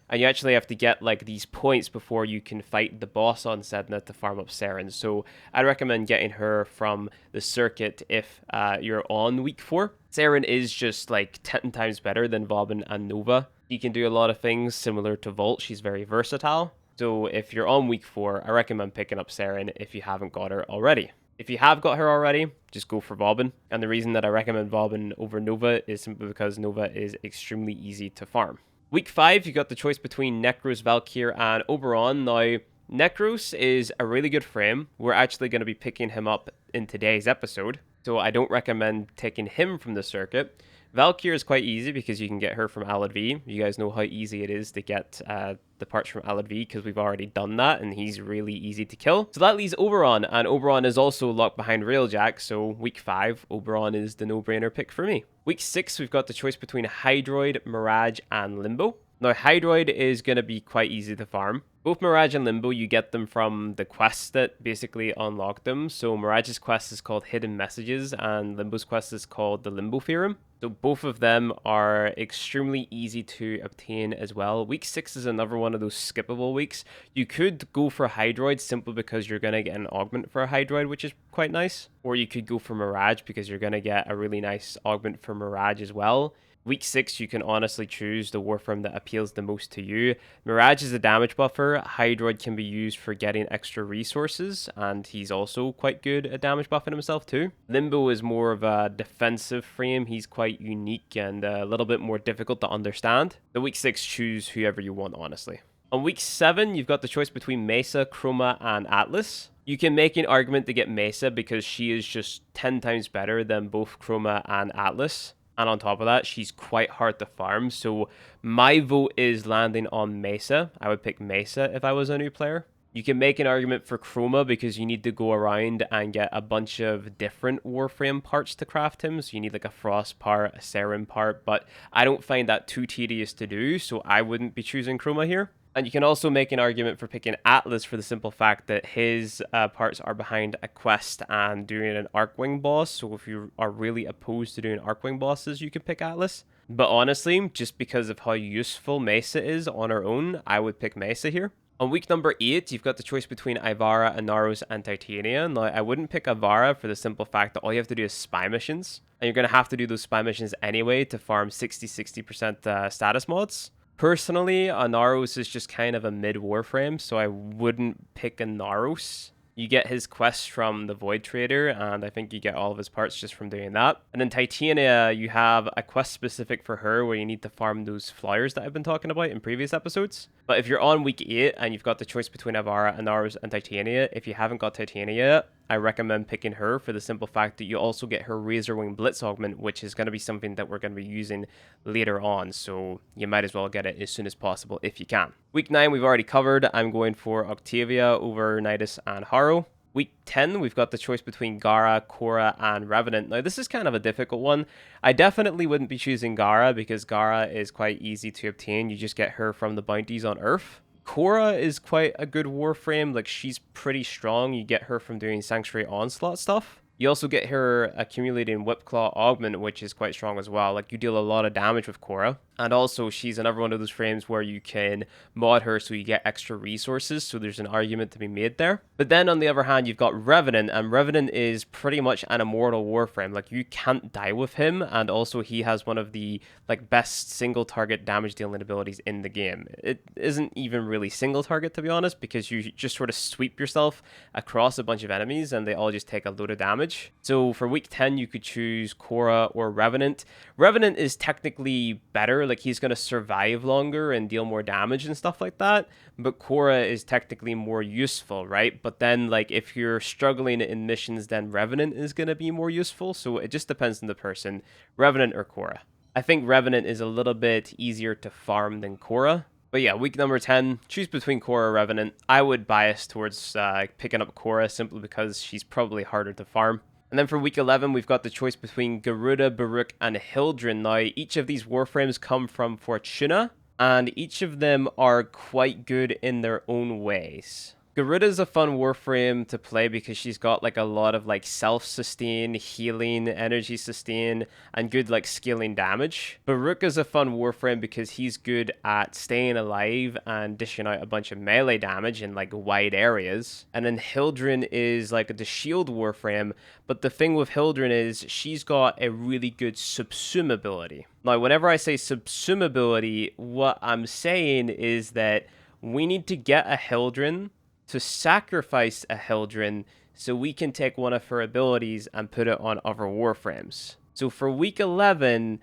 and you actually have to get like these points before you can fight the boss on Sedna to farm up Saren. So I recommend getting her from the circuit if you're on week 4. Saren is just like 10 times better than Vauban and Nova. She can do a lot of things similar to Volt. She's very versatile. So if you're on week 4, I recommend picking up Saren if you haven't got her already. If you have got her already, just go for Vauban. And the reason that I recommend Vauban over Nova is simply because Nova is extremely easy to farm. Week 5, you got the choice between Nekros, Valkyr, and Oberon. Now, Nekros is a really good frame. We're actually going to be picking him up in today's episode, so I don't recommend taking him from the circuit. Valkyr is quite easy because you can get her from Alad V. You guys know how easy it is to get the parts from Alad V because we've already done that, and he's really easy to kill. So that leaves Oberon, and Oberon is also locked behind Railjack, so week 5, Oberon is the no-brainer pick for me. Week 6, we've got the choice between Hydroid, Mirage, and Limbo. Now, Hydroid is going to be quite easy to farm. Both Mirage and Limbo, you get them from the quests that basically unlock them. So Mirage's quest is called Hidden Messages, and Limbo's quest is called the Limbo Theorem. So both of them are extremely easy to obtain as well. Week 6 is another one of those skippable weeks. You could go for Hydroid simply because you're going to get an augment for a Hydroid, which is quite nice. Or you could go for Mirage because you're going to get a really nice augment for Mirage as well. Week 6, you can honestly choose the Warframe that appeals the most to you. Mirage is a damage buffer. Hydroid can be used for getting extra resources, and he's also quite good at damage buffing himself too. Limbo is more of a defensive frame. He's quite unique and a little bit more difficult to understand. So week 6, choose whoever you want, honestly. On week 7, you've got the choice between Mesa, Chroma, and Atlas. You can make an argument to get Mesa because she is just 10 times better than both Chroma and Atlas. And on top of that, she's quite hard to farm. So my vote is landing on Mesa. I would pick Mesa if I was a new player. You can make an argument for Chroma because you need to go around and get a bunch of different Warframe parts to craft him. So you need like a Frost part, a Saren part, but I don't find that too tedious to do. So I wouldn't be choosing Chroma here. And you can also make an argument for picking Atlas for the simple fact that his parts are behind a quest and doing an Arcwing boss. So if you are really opposed to doing Arcwing bosses, you can pick Atlas. But honestly, just because of how useful Mesa is on her own, I would pick Mesa here. On week number 8, you've got the choice between Ivara, Inaros, and Titania. Now, I wouldn't pick Ivara for the simple fact that all you have to do is spy missions. And you're going to have to do those spy missions anyway to farm 60% status mods. Personally, Inaros is just kind of a mid-Warframe, so I wouldn't pick Inaros. You get his quest from the Void Trader, and I think you get all of his parts just from doing that. And then Titania, you have a quest specific for her where you need to farm those flyers that I've been talking about in previous episodes. But if you're on week 8 and you've got the choice between Ivara, Inaros, and Titania, if you haven't got Titania yet, I recommend picking her for the simple fact that you also get her Razorwing Blitz augment, which is going to be something that we're going to be using later on, so you might as well get it as soon as possible if you can. Week 9 we've already covered. I'm going for Octavia over Nidus and Haro. Week 10, we've got the choice between Gara, Korra, and Revenant. Now, this is kind of a difficult one. I definitely wouldn't be choosing Gara because Gara is quite easy to obtain. You just get her from the bounties on Earth. Korra is quite a good Warframe. Like, she's pretty strong. You get her from doing Sanctuary Onslaught stuff. You also get her accumulating Whipclaw Augment, which is quite strong as well. Like, you deal a lot of damage with Korra. And also, she's another one of those frames where you can mod her so you get extra resources, so there's an argument to be made there. But then, on the other hand, you've got Revenant, and Revenant is pretty much an immortal Warframe. Like, you can't die with him, and also he has one of the best single-target damage-dealing abilities in the game. It isn't even really single-target, to be honest, because you just sort of sweep yourself across a bunch of enemies, and they all just take a load of damage. damage. So for week 10, you could choose Korra or Revenant. Revenant is technically better, like he's going to survive longer and deal more damage and stuff like that. But Korra is technically more useful, right? But then like if you're struggling in missions, then Revenant is going to be more useful. So it just depends on the person, Revenant or Korra. I think Revenant is a little bit easier to farm than Korra. But yeah, week number 10, choose between Korra or Revenant. I would bias towards picking up Korra simply because she's probably harder to farm. And then for week 11, we've got the choice between Garuda, Baruch, and Hildryn. Now, each of these Warframes come from Fortuna, and each of them are quite good in their own ways. Garuda's a fun Warframe to play because she's got like a lot of like self-sustain, healing, energy sustain, and good like scaling damage. Baruch is a fun Warframe because he's good at staying alive and dishing out a bunch of melee damage in like wide areas. And then Hildryn is like the shield Warframe, but the thing with Hildryn is she's got a really good subsume ability. Now, whenever I say subsume ability, what I'm saying is that we need to get a Hildryn to sacrifice a Hildryn so we can take one of her abilities and put it on other Warframes. So for week 11,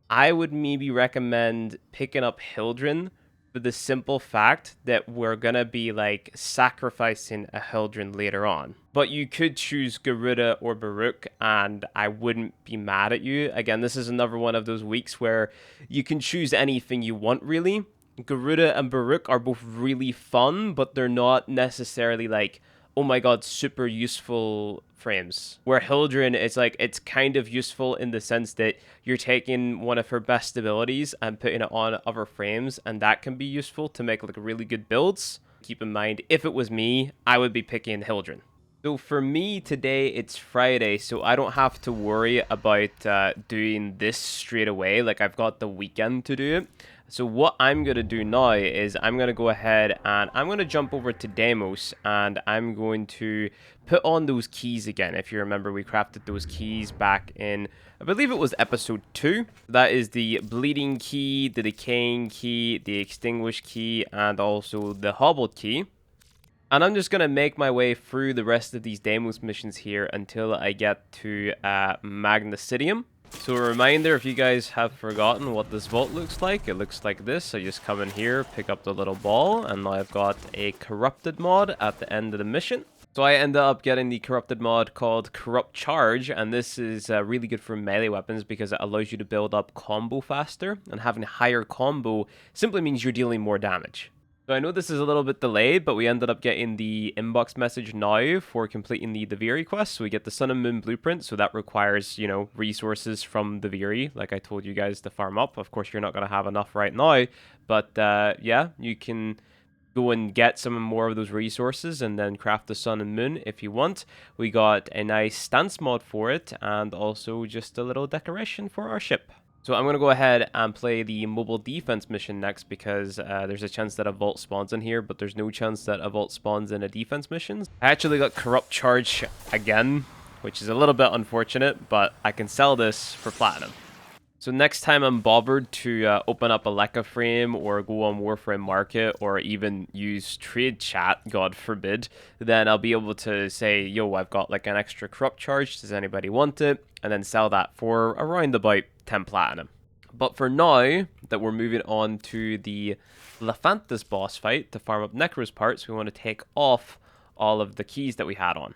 I would maybe recommend picking up Hildryn for the simple fact that we're gonna be like sacrificing a Hildryn later on. But you could choose Garuda or Baruch and I wouldn't be mad at you. Again, this is another one of those weeks where you can choose anything you want really. Garuda and Baruch are both really fun, but they're not necessarily like, oh my god, super useful frames. Where Hildryn, it's kind of useful in the sense that you're taking one of her best abilities and putting it on other frames, and that can be useful to make like really good builds. Keep in mind, if it was me, I would be picking Hildryn. So for me today, it's Friday, so I don't have to worry about doing this straight away. Like I've got the weekend to do it. So what I'm going to do now is I'm going to go ahead and I'm going to jump over to Demos and I'm going to put on those keys again. If you remember, we crafted those keys back in, I believe it was episode 2. That is the Bleeding Key, the Decaying Key, the Extinguished Key, and also the Hobbled Key. And I'm just going to make my way through the rest of these Demos missions here until I get to Magnesidium. So a reminder, if you guys have forgotten what this vault looks like, it looks like this. I just come in here, pick up the little ball, and now I've got a Corrupted mod at the end of the mission. So I ended up getting the Corrupted mod called Corrupt Charge, and this is really good for melee weapons because it allows you to build up combo faster, and having higher combo simply means you're dealing more damage. So I know this is a little bit delayed, but we ended up getting the inbox message now for completing the Duviri quest. So we get the Sun and Moon blueprint, so that requires, you know, resources from Duviri, like I told you guys to farm up. Of course, you're not going to have enough right now, but yeah, you can go and get some more of those resources and then craft the Sun and Moon if you want. We got a nice stance mod for it and also just a little decoration for our ship. So I'm going to go ahead and play the mobile defense mission next because there's a chance that a vault spawns in here, but there's no chance that a vault spawns in a defense mission. I actually got Corrupt Charge again, which is a little bit unfortunate, but I can sell this for platinum. So next time I'm bothered to open up a LeyzarGamingViews or go on Warframe Market or even use trade chat, God forbid, then I'll be able to say, yo, I've got like an extra Corrupt Charge, does anybody want it? And then sell that for around about 10 platinum. But for now, that we're moving on to the Lephantis boss fight to farm up Nekros parts, we want to take off all of the keys that we had on.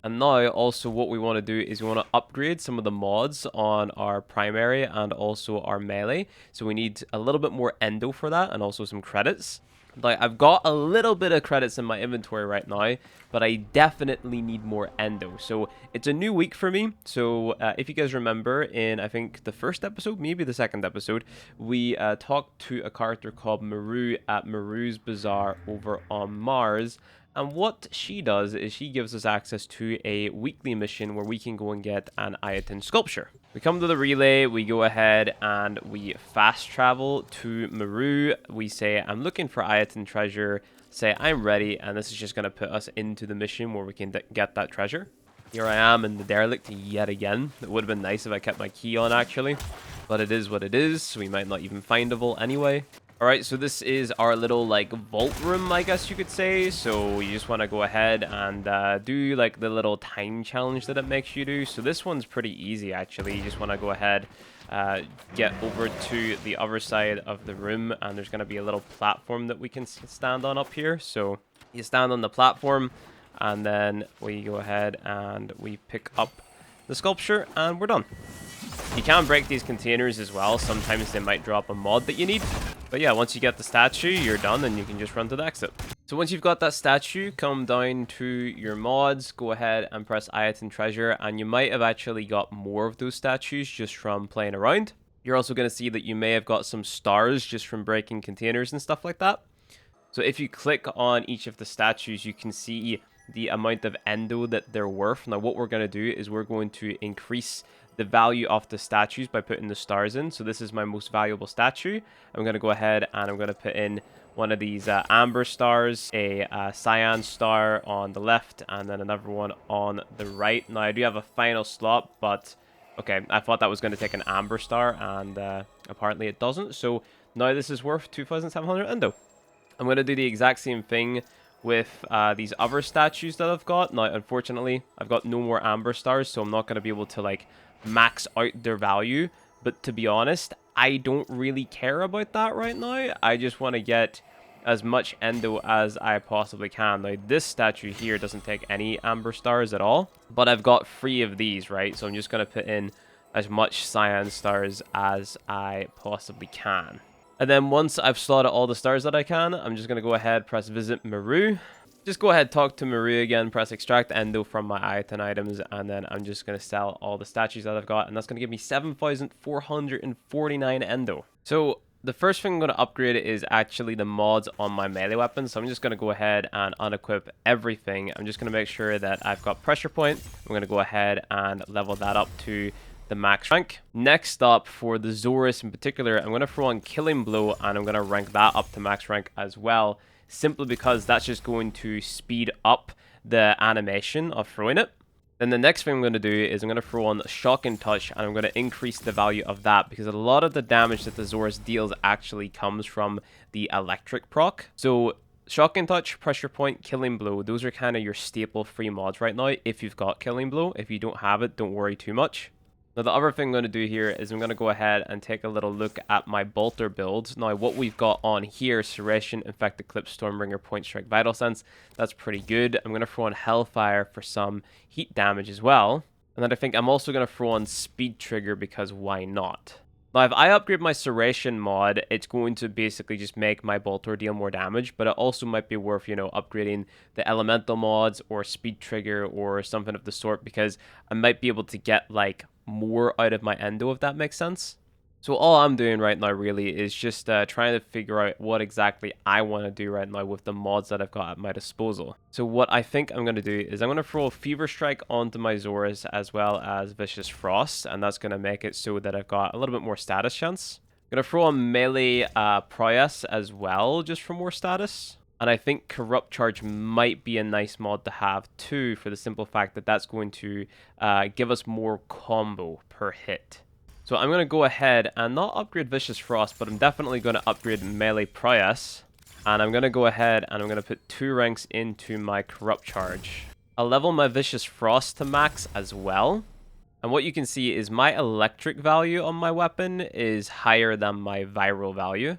And now also what we want to do is we want to upgrade some of the mods on our primary and also our melee. So we need a little bit more endo for that and also some credits. Like I've got a little bit of credits in my inventory right now, but I definitely need more endo. So it's a new week for me. So if you guys remember in, I think the first episode, maybe the second episode, we talked to a character called Maru at Maru's Bazaar over on Mars. And what she does is she gives us access to a weekly mission where we can go and get an Ayatin sculpture. We come to the relay, we go ahead and we fast travel to Maru. We say, I'm looking for Ayatin treasure. Say, I'm ready. And this is just going to put us into the mission where we can get that treasure. Here I am in the derelict yet again. It would have been nice if I kept my key on actually. But it is what it is. So we might not even find a vault anyway. Alright, so this is our little, like, vault room, I guess you could say. So you just want to go ahead and do, like, the little time challenge that it makes you do. So this one's pretty easy, actually. You just want to go ahead, get over to the other side of the room, and there's going to be a little platform that we can stand on up here. So you stand on the platform, and then we go ahead and we pick up the sculpture, and we're done. You can break these containers as well. Sometimes they might drop a mod that you need. But yeah, once you get the statue, you're done and you can just run to the exit. So once you've got that statue, come down to your mods, go ahead and press Item Treasure, and you might have actually got more of those statues just from playing around. You're also going to see that you may have got some stars just from breaking containers and stuff like that. So if you click on each of the statues, you can see the amount of endo that they're worth. Now what we're going to do is we're going to increase the value of the statues by putting the stars in. So this is my most valuable statue. I'm going to go ahead and I'm going to put in one of these amber stars, a cyan star on the left, and then another one on the right. Now I do have a final slot, but okay, I thought that was going to take an amber star, and apparently it doesn't. So now this is worth 2,700 endo. I'm going to do the exact same thing with these other statues that I've got. Now, unfortunately, I've got no more amber stars, so I'm not going to be able to, like, max out their value. But to be honest, I don't really care about that right now. I just want to get as much endo as I possibly can. Now, this statue here doesn't take any amber stars at all, but I've got 3 of these, right? So I'm just going to put in as much cyan stars as I possibly can. And then once I've slotted all the stars that I can, I'm just going to go ahead, press Visit Maru. Just go ahead, talk to Maru again, press Extract Endo from my item items, and then I'm just going to sell all the statues that I've got, and that's going to give me 7,449 Endo. So the first thing I'm going to upgrade is actually the mods on my melee weapons. So I'm just going to go ahead and unequip everything. I'm just going to make sure that I've got Pressure Point. I'm going to go ahead and level that up to the max rank. Next up, for the Xoris in particular, I'm going to throw on Killing Blow, and I'm going to rank that up to max rank as well, simply because that's just going to speed up the animation of throwing it. Then the next thing I'm going to do is I'm going to throw on Shocking Touch, and I'm going to increase the value of that, because a lot of the damage that the Xoris deals actually comes from the electric proc. So Shocking Touch, Pressure Point, Killing Blow, those are kind of your staple free mods right now if you've got Killing Blow. If you don't have it, don't worry too much. Now, the other thing I'm going to do here is I'm going to go ahead and take a little look at my bolter builds. Now, what we've got on here, Serration, Infect Eclipse, Stormbringer, Point Strike, Vital Sense. That's pretty good. I'm going to throw on Hellfire for some heat damage as well. And then I think I'm also going to throw on Speed Trigger, because why not? Now, if I upgrade my Serration mod, it's going to basically just make my bolter deal more damage, but it also might be worth, you know, upgrading the elemental mods or Speed Trigger or something of the sort, because I might be able to get, like, more out of my endo, if that makes sense. So all I'm doing right now really is just trying to figure out what exactly I want to do right now with the mods that I've got at my disposal. So what I think I'm going to do is I'm going to throw Fever Strike onto my Xoris as well as Vicious Frost, and that's going to make it so that I've got a little bit more status chance. I'm going to throw on Melee Prowess as well, just for more status. And I think Corrupt Charge might be a nice mod to have too, for the simple fact that that's going to give us more combo per hit. So I'm going to go ahead and not upgrade Vicious Frost, but I'm definitely going to upgrade Melee Prowess. And I'm going to go ahead and I'm going to put 2 ranks into my Corrupt Charge. I'll level my Vicious Frost to max as well. And what you can see is my electric value on my weapon is higher than my viral value.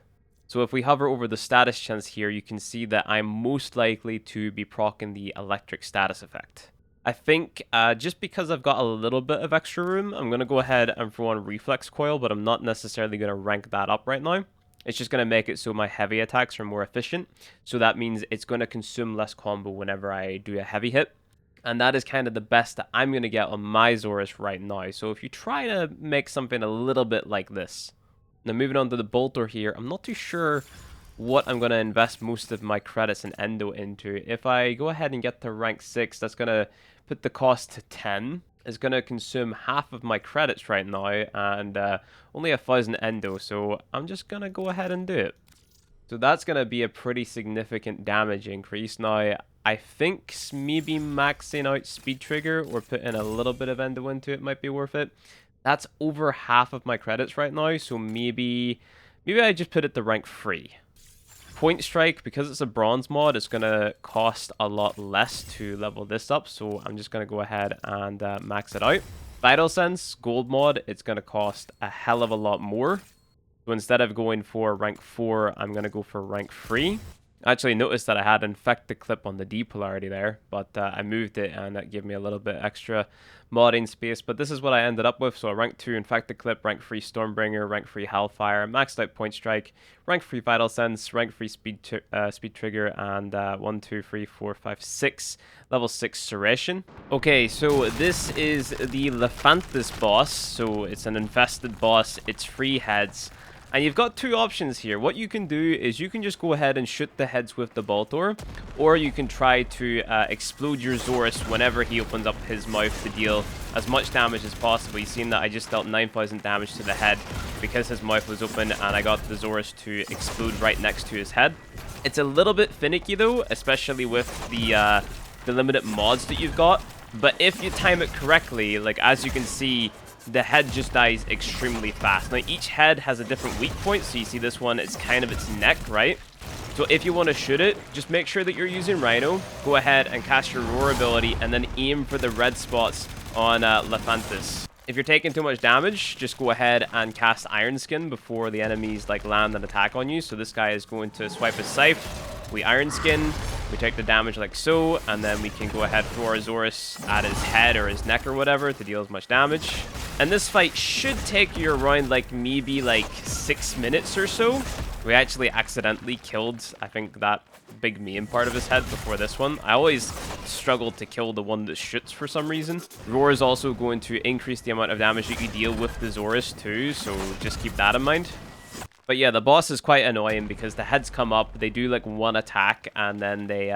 So if we hover over the status chance here, you can see that I'm most likely to be proccing the electric status effect. I think just because I've got a little bit of extra room, I'm going to go ahead and throw on Reflex Coil, but I'm not necessarily going to rank that up right now. It's just going to make it so my heavy attacks are more efficient. So that means it's going to consume less combo whenever I do a heavy hit. And that is kind of the best that I'm going to get on my Xoris right now. So if you try to make something a little bit like this. Now, moving on to the bolter here, I'm not too sure what I'm going to invest most of my credits and endo into. If I go ahead and get to rank 6, that's going to put the cost to 10. It's going to consume half of my credits right now, and only 1,000 endo, so I'm just going to go ahead and do it. So that's going to be a pretty significant damage increase. Now, I think maybe maxing out Speed Trigger or putting a little bit of endo into it might be worth it. That's over half of my credits right now, so maybe maybe I just put it to rank 3. Point Strike, because it's a bronze mod, it's going to cost a lot less to level this up, so I'm just going to go ahead and max it out. Vital Sense, gold mod, it's going to cost a hell of a lot more. So instead of going for rank 4, I'm going to go for rank 3. I actually noticed that I had Infected Clip on the D polarity there, but I moved it and that gave me a little bit extra modding space. But this is what I ended up with. So a rank 2 Infected Clip, rank 3 Stormbringer, rank 3 Hellfire, maxed out Point Strike, rank 3 Vital Sense, rank 3 Speed Trigger, and 1, 2, 3, 4, 5, 6 level 6 Serration. Okay, so this is the Lephantis boss. So it's an infested boss. It's 3 heads. And you've got 2 options here. What you can do is you can just go ahead and shoot the heads with the bolter, or you can try to explode your Xoris whenever he opens up his mouth to deal as much damage as possible. You've seen that I just dealt 9,000 damage to the head because his mouth was open, and I got the Xoris to explode right next to his head. It's a little bit finicky though, especially with the limited mods that you've got. But if you time it correctly, like as you can see, the head just dies extremely fast. Now, each head has a different weak point, so you see this one, it's kind of its neck, right? So if you want to shoot it, just make sure that you're using Rhino. Go ahead and cast your Roar ability, and then aim for the red spots on Lephantis. If you're taking too much damage, just go ahead and cast Iron Skin before the enemies like land an attack on you. So this guy is going to swipe his scythe. We Iron Skin. We take the damage like so, and then we can go ahead throw our Xoris at his head or his neck or whatever to deal as much damage. And this fight should take you around like maybe like 6 minutes or so. We actually accidentally killed, I think, that big main part of his head before this one. I always struggle to kill the one that shoots for some reason. Roar is also going to increase the amount of damage that you deal with the Xoris too, so just keep that in mind. But yeah, the boss is quite annoying because the heads come up, they do like one attack, and then they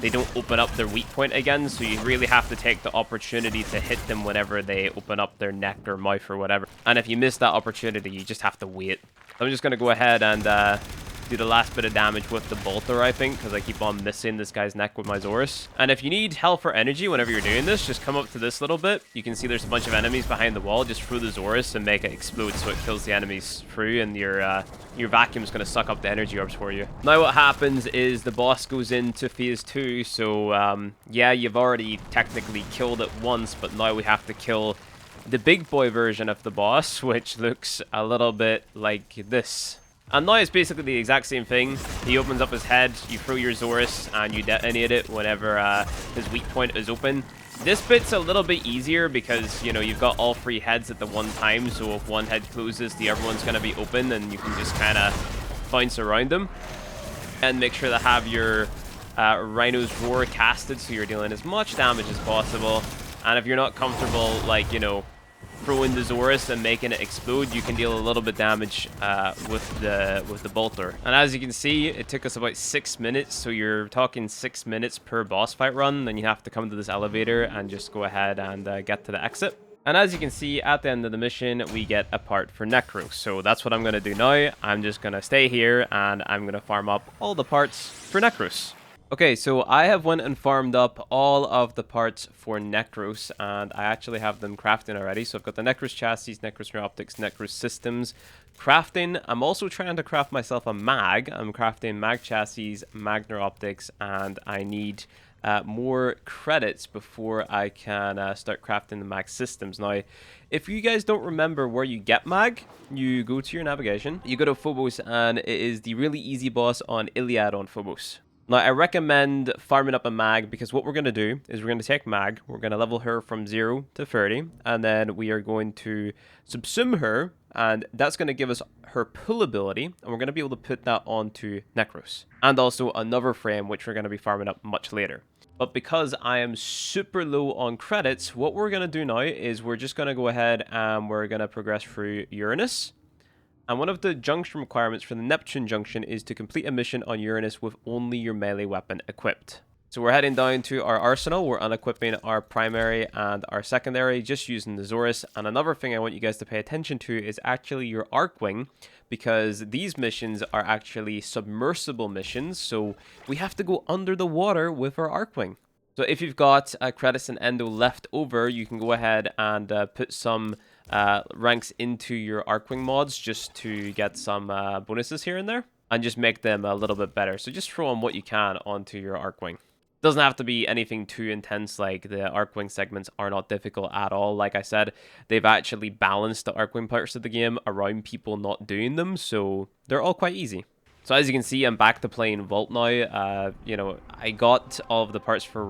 don't open up their weak point again, so you really have to take the opportunity to hit them whenever they open up their neck or mouth or whatever. And if you miss that opportunity, you just have to wait. I'm just going to go ahead and do the last bit of damage with the bolter, I think, because I keep on missing this guy's neck with my Xoris. And if you need health or energy whenever you're doing this, just come up to this little bit. You can see there's a bunch of enemies behind the wall. Just throw the Xoris and make it explode so it kills the enemies through, and your vacuum is going to suck up the energy orbs for you. Now what happens is the boss goes into phase 2, so yeah, you've already technically killed it once, but now we have to kill the big boy version of the boss, which looks a little bit like this. And now it's basically the exact same thing. He opens up his head, you throw your Xoris, and you detonate it whenever his weak point is open. This bit's a little bit easier because, you know, you've got all 3 heads at the one time, so if one head closes, the other one's going to be open, and you can just kind of bounce around them. And make sure to have your Rhino's Roar casted so you're dealing as much damage as possible. And if you're not comfortable, like, you know, throwing the Xoris and making it explode, you can deal a little bit damage with the bolter. And as you can see, it took us about 6 minutes, so you're talking 6 minutes per boss fight run. Then you have to come to this elevator and just go ahead and get to the exit. And as you can see, at the end of the mission, we get a part for Nekros. So that's what I'm going to do now. I'm just going to stay here, and I'm going to farm up all the parts for Nekros. Okay, so I have went and farmed up all of the parts for Nekros, and I actually have them crafting already. So I've got the Nekros chassis, Nekros optics, Nekros systems crafting. I'm also trying to craft myself a mag. I'm crafting mag chassis, mag optics, and I need more credits before I can start crafting the mag systems. Now, if you guys don't remember where you get mag, you go to your navigation, you go to Phobos, and it is the really easy boss on Iliad on Phobos. Now, I recommend farming up a mag because what we're going to do is we're going to take mag, we're going to level her from 0 to 30, and then we are going to subsume her, and that's going to give us her pull ability, and we're going to be able to put that onto Nekros. And also another frame, which we're going to be farming up much later. But because I am super low on credits, what we're going to do now is we're just going to go ahead and we're going to progress through Uranus. And one of the junction requirements for the Neptune junction is to complete a mission on Uranus with only your melee weapon equipped. So we're heading down to our arsenal. We're unequipping our primary and our secondary, just using the Xoris. And another thing I want you guys to pay attention to is actually your Arcwing, because these missions are actually submersible missions. So we have to go under the water with our Arcwing. So if you've got credits and endo left over, you can go ahead and put some ranks into your Arcwing mods just to get some bonuses here and there, and just make them a little bit better. So just throw on what you can onto your Arcwing. Doesn't have to be anything too intense. Like, the Arcwing segments are not difficult at all. Like I said, they've actually balanced the Arcwing parts of the game around people not doing them, so they're all quite easy. So as you can see, I'm back to playing Vault now. You know, I got all of the parts for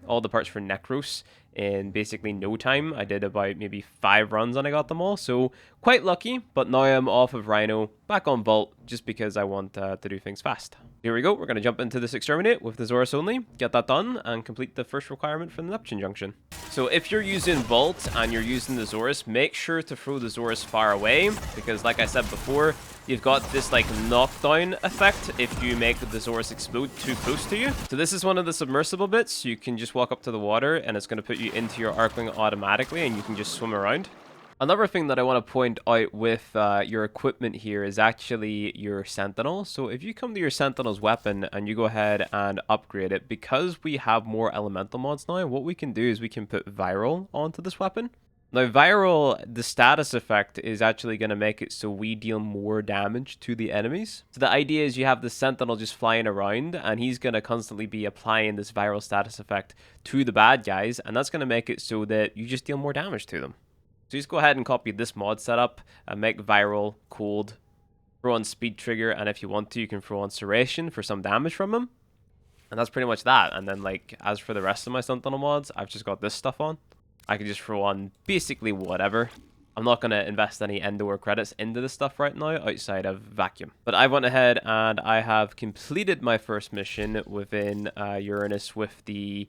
all the parts for Nekros in basically no time. I did about maybe 5 runs and I got them all, so quite lucky. But now I'm off of Rhino, back on Vault, just because I want to do things fast. Here we go, we're going to jump into this Exterminate with the Xoris only, get that done, and complete the first requirement from the Neptune Junction. So if you're using Vault and you're using the Xoris, make sure to throw the Xoris far away, because like I said before, you've got this like knockdown effect if you make the Xoris explode too close to you. So this is one of the submersible bits. You can just walk up to the water and it's going to put you into your Arcwing automatically and you can just swim around. Another thing that I want to point out with your equipment here is actually your Sentinel. So if you come to your Sentinel's weapon and you go ahead and upgrade it, because we have more elemental mods now, what we can do is we can put Viral onto this weapon. Now, Viral, the status effect is actually going to make it so we deal more damage to the enemies. So the idea is you have the Sentinel just flying around, and he's going to constantly be applying this Viral status effect to the bad guys, and that's going to make it so that you just deal more damage to them. So just go ahead and copy this mod setup and make Viral cold, throw on Speed Trigger, and if you want to, you can throw on Serration for some damage from him. And that's pretty much that. And then, like, as for the rest of my Sentinel mods, I've just got this stuff on. I can just throw on basically whatever. I'm not going to invest any Endor credits into this stuff right now outside of Vacuum. But I went ahead and I have completed my first mission within Uranus with the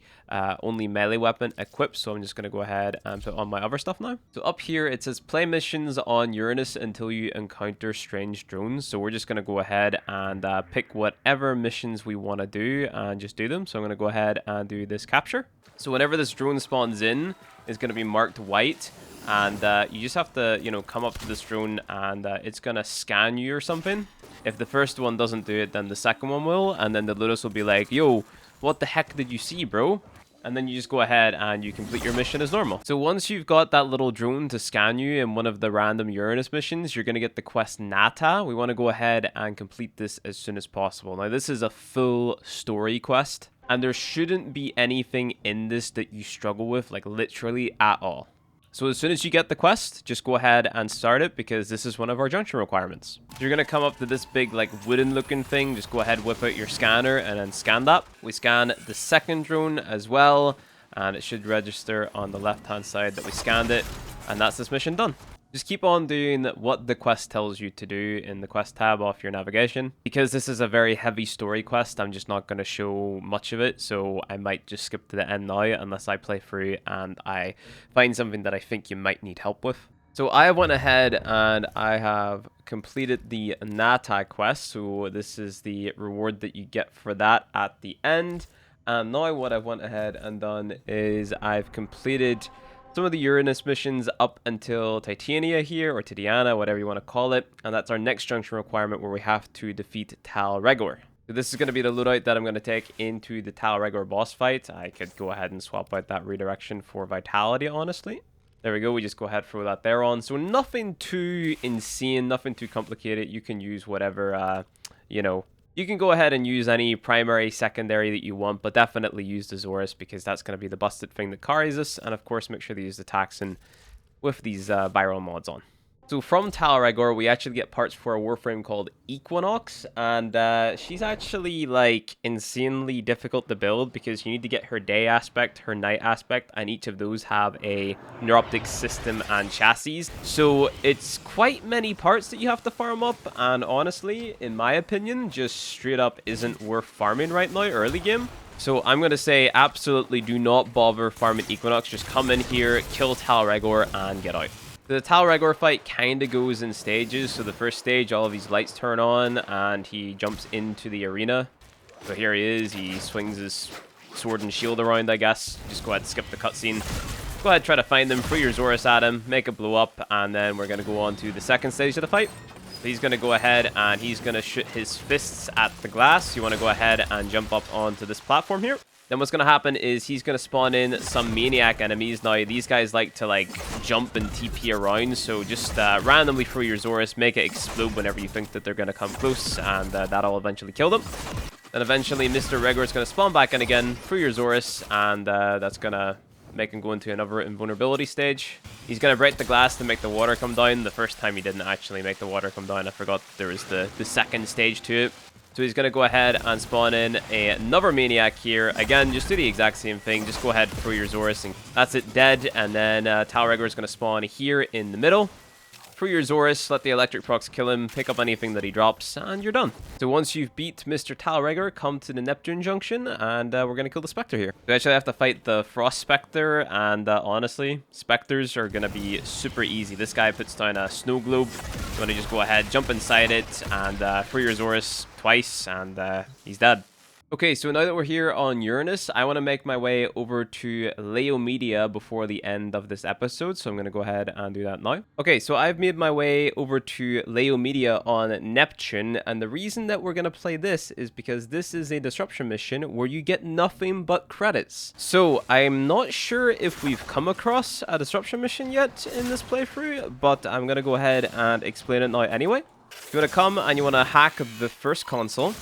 only melee weapon equipped. So I'm just going to go ahead and put on my other stuff now. So up here it says play missions on Uranus until you encounter strange drones. So we're just going to go ahead and pick whatever missions we want to do and just do them. So I'm going to go ahead and do this capture. So whenever this drone spawns in, it's going to be marked white. And you just have to, you know, come up to this drone and it's going to scan you or something. If the first one doesn't do it, then the second one will. And then the Ludus will be like, yo, what the heck did you see, bro? And then you just go ahead and you complete your mission as normal. So once you've got that little drone to scan you in one of the random Uranus missions, you're going to get the quest Nata. We want to go ahead and complete this as soon as possible. Now, this is a full story quest. And there shouldn't be anything in this that you struggle with, like literally at all. So as soon as you get the quest, just go ahead and start it because this is one of our junction requirements. So you're going to come up to this big like wooden looking thing. Just go ahead, whip out your scanner and then scan that. We scan the second drone as well. And it should register on the left hand side that we scanned it. And that's this mission done. Just keep on doing what the quest tells you to do in the quest tab off your navigation. Because this is a very heavy story quest, I'm just not going to show much of it. So I might just skip to the end now unless I play through and I find something that I think you might need help with. So I went ahead and I have completed the Nata quest. So this is the reward that you get for that at the end. And now what I went ahead and done is I've completed some of the Uranus missions up until Titania here, or Tidiana, whatever you want to call it. And that's our next junction requirement where we have to defeat Tal Regor. So this is going to be the loadout that I'm going to take into the Tal Regor boss fight. I could go ahead and swap out that redirection for Vitality, honestly. There we go, we just go ahead and throw that there on. So nothing too insane, nothing too complicated. You can use whatever, you know, you can go ahead and use any primary, secondary that you want, but definitely use the Xoris because that's going to be the busted thing that carries us. And of course, make sure to use the Taxon with these viral mods on. So from Tal Regor, we actually get parts for a Warframe called Equinox, and she's actually like insanely difficult to build because you need to get her day aspect, her night aspect, and each of those have a neuroptic system and chassis. So it's quite many parts that you have to farm up, and honestly, in my opinion, just straight up isn't worth farming right now early game. So I'm going to say absolutely do not bother farming Equinox, just come in here, kill Tal Regor, and get out. The Tal Regor fight kind of goes in stages. So the first stage, all of these lights turn on and he jumps into the arena. So here he is. He swings his sword and shield around, I guess. Just go ahead and skip the cutscene. Go ahead, try to find him, throw your Xoris at him, make it blow up, and then we're going to go on to the second stage of the fight. So he's going to go ahead and he's going to shoot his fists at the glass. You want to go ahead and jump up onto this platform here. Then what's going to happen is he's going to spawn in some maniac enemies. Now, these guys like to, like, jump and TP around, so just randomly throw your Xoris, make it explode whenever you think that they're going to come close, and that'll eventually kill them. Then eventually, Mr. Regor is going to spawn back in again, throw your Xoris, and that's going to make him go into another invulnerability stage. He's going to break the glass to make the water come down. The first time he didn't actually make the water come down. I forgot there was the second stage to it. So he's going to go ahead and spawn in another maniac here. Again, just do the exact same thing. Just go ahead, throw your Xoris, and that's it, dead. And then Talregor is going to spawn here in the middle. Through your Xoris, let the electric procs kill him, pick up anything that he drops, and you're done. So once you've beat Mr. Talregor, come to the Neptune Junction, and we're going to kill the Spectre here. We actually have to fight the Frost Spectre, and honestly, Spectres are going to be super easy. This guy puts down a snow globe. You want to just go ahead, jump inside it, and through your Xoris twice, and he's dead. Okay, so now that we're here on Uranus, I want to make my way over to Leomedia before the end of this episode, so I'm going to go ahead and do that now. Okay, so I've made my way over to Leomedia on Neptune, and the reason that we're going to play this is because this is a disruption mission where you get nothing but credits. So I'm not sure if we've come across a disruption mission yet in this playthrough, but I'm going to go ahead and explain it now anyway. You want to come and you want to hack the first console.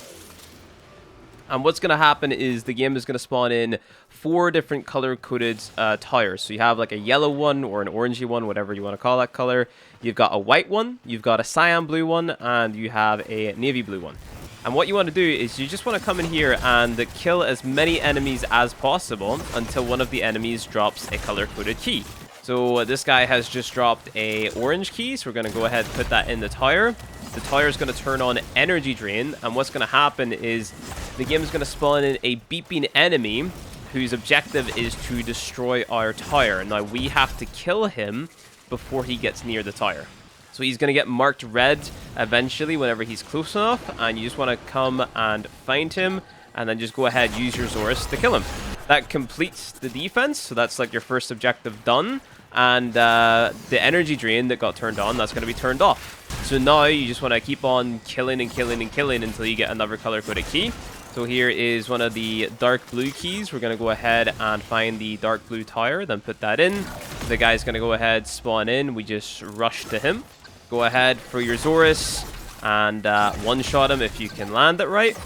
And what's going to happen is the game is going to spawn in 4 different color-coded tires. So you have like a yellow one or an orangey one, whatever you want to call that color. You've got a white one, you've got a cyan blue one, and you have a navy blue one. And what you want to do is you just want to come in here and kill as many enemies as possible until one of the enemies drops a color-coded key. So this guy has just dropped a orange key, so we're going to go ahead and put that in the tire. The tire is going to turn on energy drain, and what's going to happen is the game is going to spawn in a beeping enemy whose objective is to destroy our tire. Now, we have to kill him before he gets near the tire. So he's going to get marked red eventually whenever he's close enough, and you just want to come and find him, and then just go ahead, use your Xoris to kill him. That completes the defense, so that's like your first objective done. And the energy drain that got turned on, that's going to be turned off. So now you just want to keep on killing and killing and killing until you get another color-coded key. So here is one of the dark blue keys. We're going to go ahead and find the dark blue tire, then put that in. The guy's going to go ahead, spawn in. We just rush to him. Go ahead for your Xoris and one-shot him if you can land it right.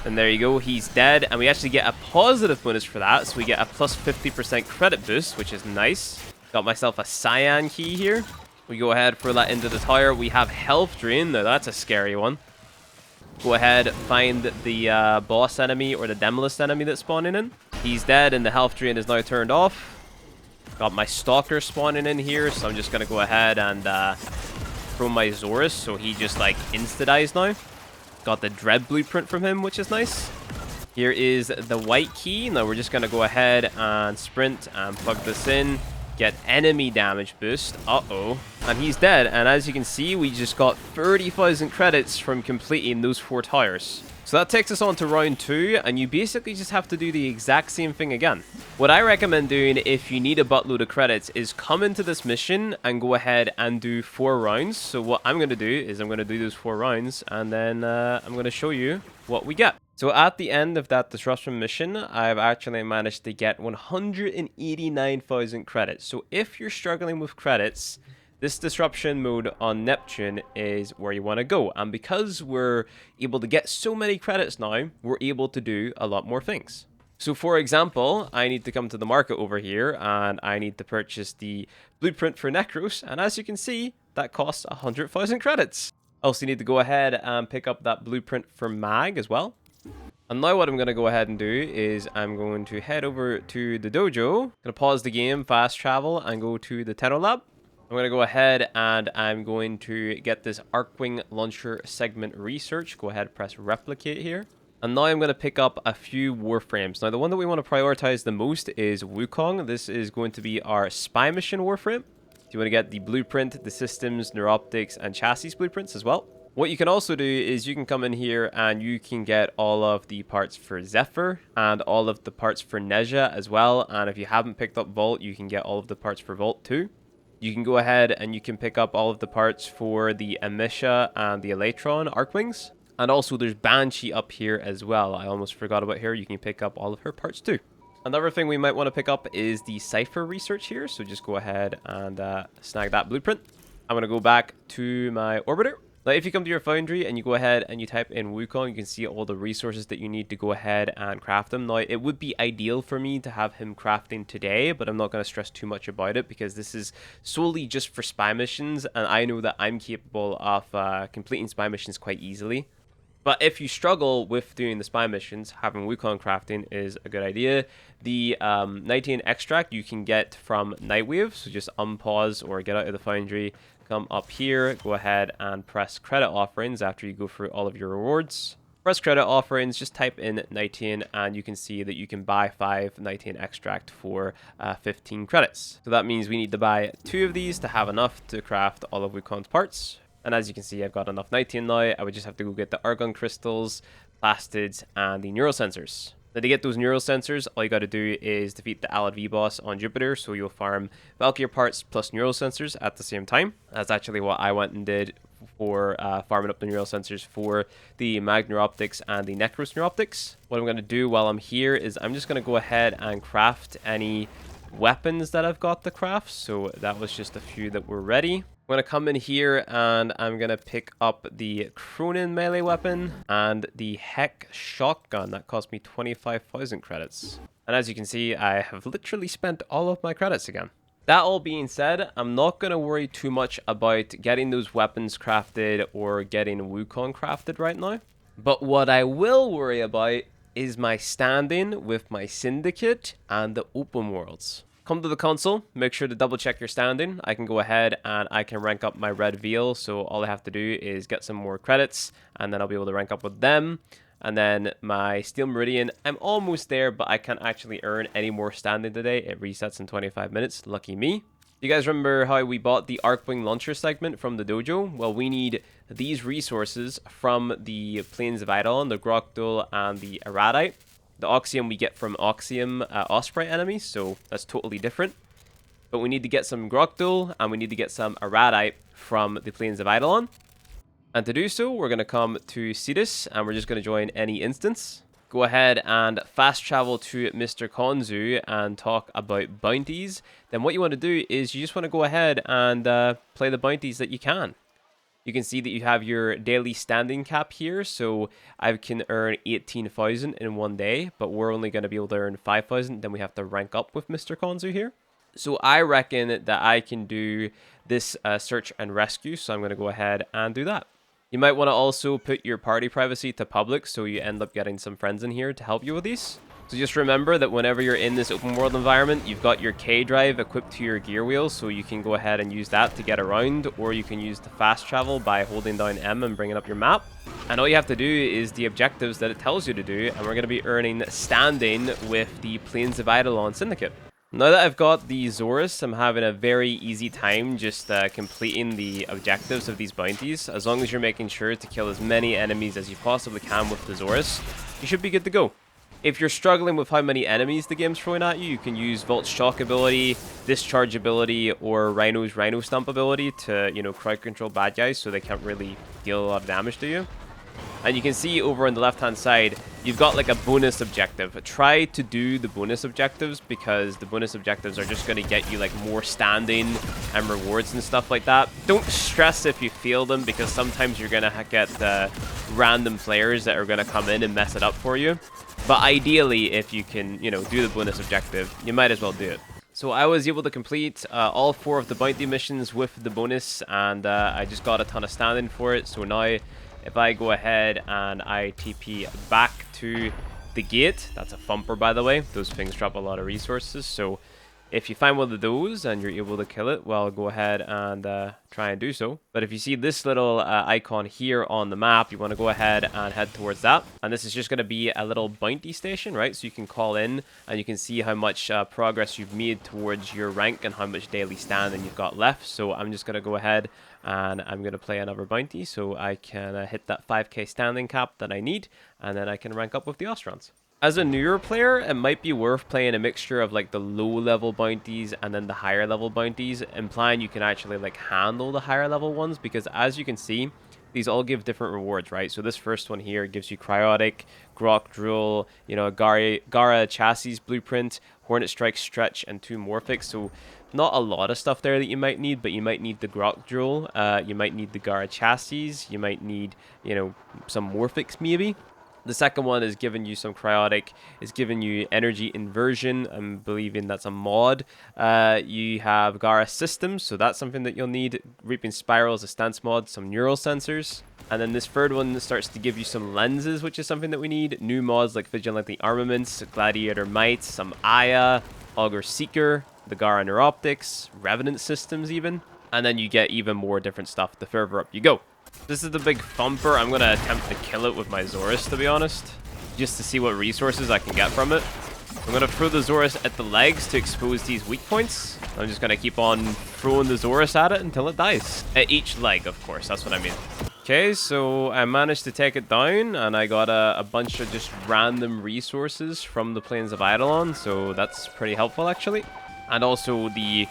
And there you go, he's dead, and we actually get a positive bonus for that, so we get a plus 50% credit boost, which is nice. Got myself a cyan key here. We go ahead, throw that into the tire. We have health drain. Now that's a scary one. Go ahead, find the boss enemy or the Demolist enemy that's spawning in. He's dead, and the health drain is now turned off. Got my Stalker spawning in here, so I'm just going to go ahead and throw my Xoris, so he just like insta-dies now. Got the Dread blueprint from him, which is nice. Here is the white key. Now we're just going to go ahead and sprint and plug this in. Get enemy damage boost. Uh-oh. And he's dead. And as you can see, we just got 30,000 credits from completing those 4 tires. So that takes us on to round 2, and you basically just have to do the exact same thing again. What I recommend doing if you need a buttload of credits is come into this mission and go ahead and do 4 rounds. So what I'm going to do is I'm going to do those 4 rounds, and then I'm going to show you what we get. So at the end of that disruption mission, I've actually managed to get 189,000 credits. So if you're struggling with credits, this disruption mode on Neptune is where you want to go. And because we're able to get so many credits now, we're able to do a lot more things. So for example, I need to come to the market over here and I need to purchase the blueprint for Nekros. And as you can see, that costs 100,000 credits. Also, you need to go ahead and pick up that blueprint for Mag as well. And now what I'm going to go ahead and do is I'm going to head over to the dojo. I'm going to pause the game, fast travel, and go to the Tenno Lab. I'm going to go ahead and I'm going to get this Arcwing Launcher Segment Research. Go ahead, press Replicate here. And now I'm going to pick up a few Warframes. Now the one that we want to prioritize the most is Wukong. This is going to be our Spy Mission Warframe. You want to get the Blueprint, the Systems, Neuroptics, and Chassis Blueprints as well. What you can also do is you can come in here and you can get all of the parts for Zephyr and all of the parts for Nezha as well. And if you haven't picked up Vault, you can get all of the parts for Vault too. You can go ahead and you can pick up all of the parts for the Amisha and the Electron Arcwings. And also there's Banshee up here as well. I almost forgot about her. You can pick up all of her parts too. Another thing we might want to pick up is the Cypher research here. So just go ahead and snag that blueprint. I'm going to go back to my orbiter. Now, if you come to your foundry and you go ahead and you type in Wukong, you can see all the resources that you need to go ahead and craft them. Now, it would be ideal for me to have him crafting today, but I'm not going to stress too much about it because this is solely just for spy missions, and I know that I'm capable of completing spy missions quite easily. But if you struggle with doing the spy missions, having Wukong crafting is a good idea. The Nightingale extract you can get from Nightwave, so just unpause or get out of the foundry. Come up here, go ahead and press credit offerings after you go through all of your rewards. Press credit offerings, just type in Nightingale and you can see that you can buy 5 Nightingale extract for 15 credits. So that means we need to buy 2 of these to have enough to craft all of Wukong's parts. And as you can see, I've got enough Nightingale now. I would just have to go get the argon crystals, plastids, and the neural sensors. Now, to get those neural sensors, all you got to do is defeat the Alad V boss on Jupiter, so you'll farm Valkyrie parts plus neural sensors at the same time. That's actually what I went and did for farming up the neural sensors for the Mag Neuroptics and the Nekros Neuroptics. What I'm going to do while I'm here is I'm just going to go ahead and craft any weapons that I've got to craft. So that was just a few that were ready. I'm going to come in here and I'm going to pick up the Cronin melee weapon and the Heck shotgun. That cost me 25,000 credits. And as you can see, I have literally spent all of my credits again. That all being said, I'm not going to worry too much about getting those weapons crafted or getting Wukong crafted right now. But what I will worry about is my standing with my syndicate and the open worlds. Come to the console, make sure to double check your standing. I can go ahead and I can rank up my red veil. So all I have to do is get some more credits and then I'll be able to rank up with them. And then my Steel Meridian, I'm almost there, but I can't actually earn any more standing today. It resets in 25 minutes. Lucky me. You guys remember how we bought the Arcwing Launcher segment from the dojo? Well, we need these resources from the Plains of Eidolon, the Grokdul, and the Aradite. The Oxium we get from Oxium Osprey enemies, so that's totally different. But we need to get some Grokdul, and we need to get some Aradite from the Plains of Eidolon. And to do so, we're going to come to Cetus, and we're just going to join any instance. Go ahead and fast travel to Mr. Konzu and talk about bounties. Then what you want to do is you just want to go ahead and play the bounties that you can. You can see that you have your daily standing cap here, so I can earn 18,000 in one day, but we're only going to be able to earn 5,000, then we have to rank up with Mr. Konzu here. So I reckon that I can do this search and rescue, so I'm going to go ahead and do that. You might want to also put your party privacy to public, so you end up getting some friends in here to help you with these. So just remember that whenever you're in this open world environment, you've got your K drive equipped to your gear wheel, so you can go ahead and use that to get around, or you can use the fast travel by holding down M and bringing up your map. And all you have to do is the objectives that it tells you to do, and we're going to be earning standing with the Plains of Eidolon Syndicate. Now that I've got the Xoris, I'm having a very easy time just completing the objectives of these bounties. As long as you're making sure to kill as many enemies as you possibly can with the Xoris, you should be good to go. If you're struggling with how many enemies the game's throwing at you, you can use Volt's Shock ability, Discharge ability, or Rhino's Rhino Stomp ability to, crowd control bad guys so they can't really deal a lot of damage to you. And you can see over on the left-hand side, you've got like a bonus objective. Try to do the bonus objectives because the bonus objectives are just going to get you like more standing and rewards and stuff like that. Don't stress if you fail them because sometimes you're going to get random players that are going to come in and mess it up for you. But ideally, if you can, do the bonus objective, you might as well do it. So I was able to complete all 4 of the bounty missions with the bonus, and I just got a ton of standing for it. So now, if I go ahead and I TP back to the gate, that's a thumper by the way, those things drop a lot of resources, so if you find one of those and you're able to kill it, well, go ahead and try and do so. But if you see this little icon here on the map, you want to go ahead and head towards that. And this is just going to be a little bounty station, right? So you can call in and you can see how much progress you've made towards your rank and how much daily standing you've got left. So I'm just going to go ahead and I'm going to play another bounty so I can hit that 5k standing cap that I need, and then I can rank up with the Ostrons. As a newer player, it might be worth playing a mixture of like the low level bounties and then the higher level bounties, implying you can actually like handle the higher level ones, because as you can see, these all give different rewards, right? So this first one here gives you Cryotic, Grok Drill, you know, Gara Chassis Blueprint, Hornet Strike Stretch, and 2 Morphics. So not a lot of stuff there that you might need, but you might need the Grok Drill, you might need the Gara Chassis, you might need, you know, some Morphics maybe. The second one is giving you some Cryotic, is giving you Energy Inversion. I'm believing that's a mod. You have Gara Systems, so that's something that you'll need. Reaping Spirals, a stance mod, some Neural Sensors. And then this third one starts to give you some lenses, which is something that we need. New mods like Vigilante Armaments, Gladiator Might, some Aya, Augur Seeker, the Gara Neuroptics, Revenant Systems even. And then you get even more different stuff the further up you go. This is the big thumper. I'm going to attempt to kill it with my Xoris, to be honest, just to see what resources I can get from it. I'm going to throw the Xoris at the legs to expose these weak points. I'm just going to keep on throwing the Xoris at it until it dies. At each leg, of course, that's what I mean. Okay, so I managed to take it down, and I got a bunch of just random resources from the Plains of Eidolon, so that's pretty helpful, actually. And also the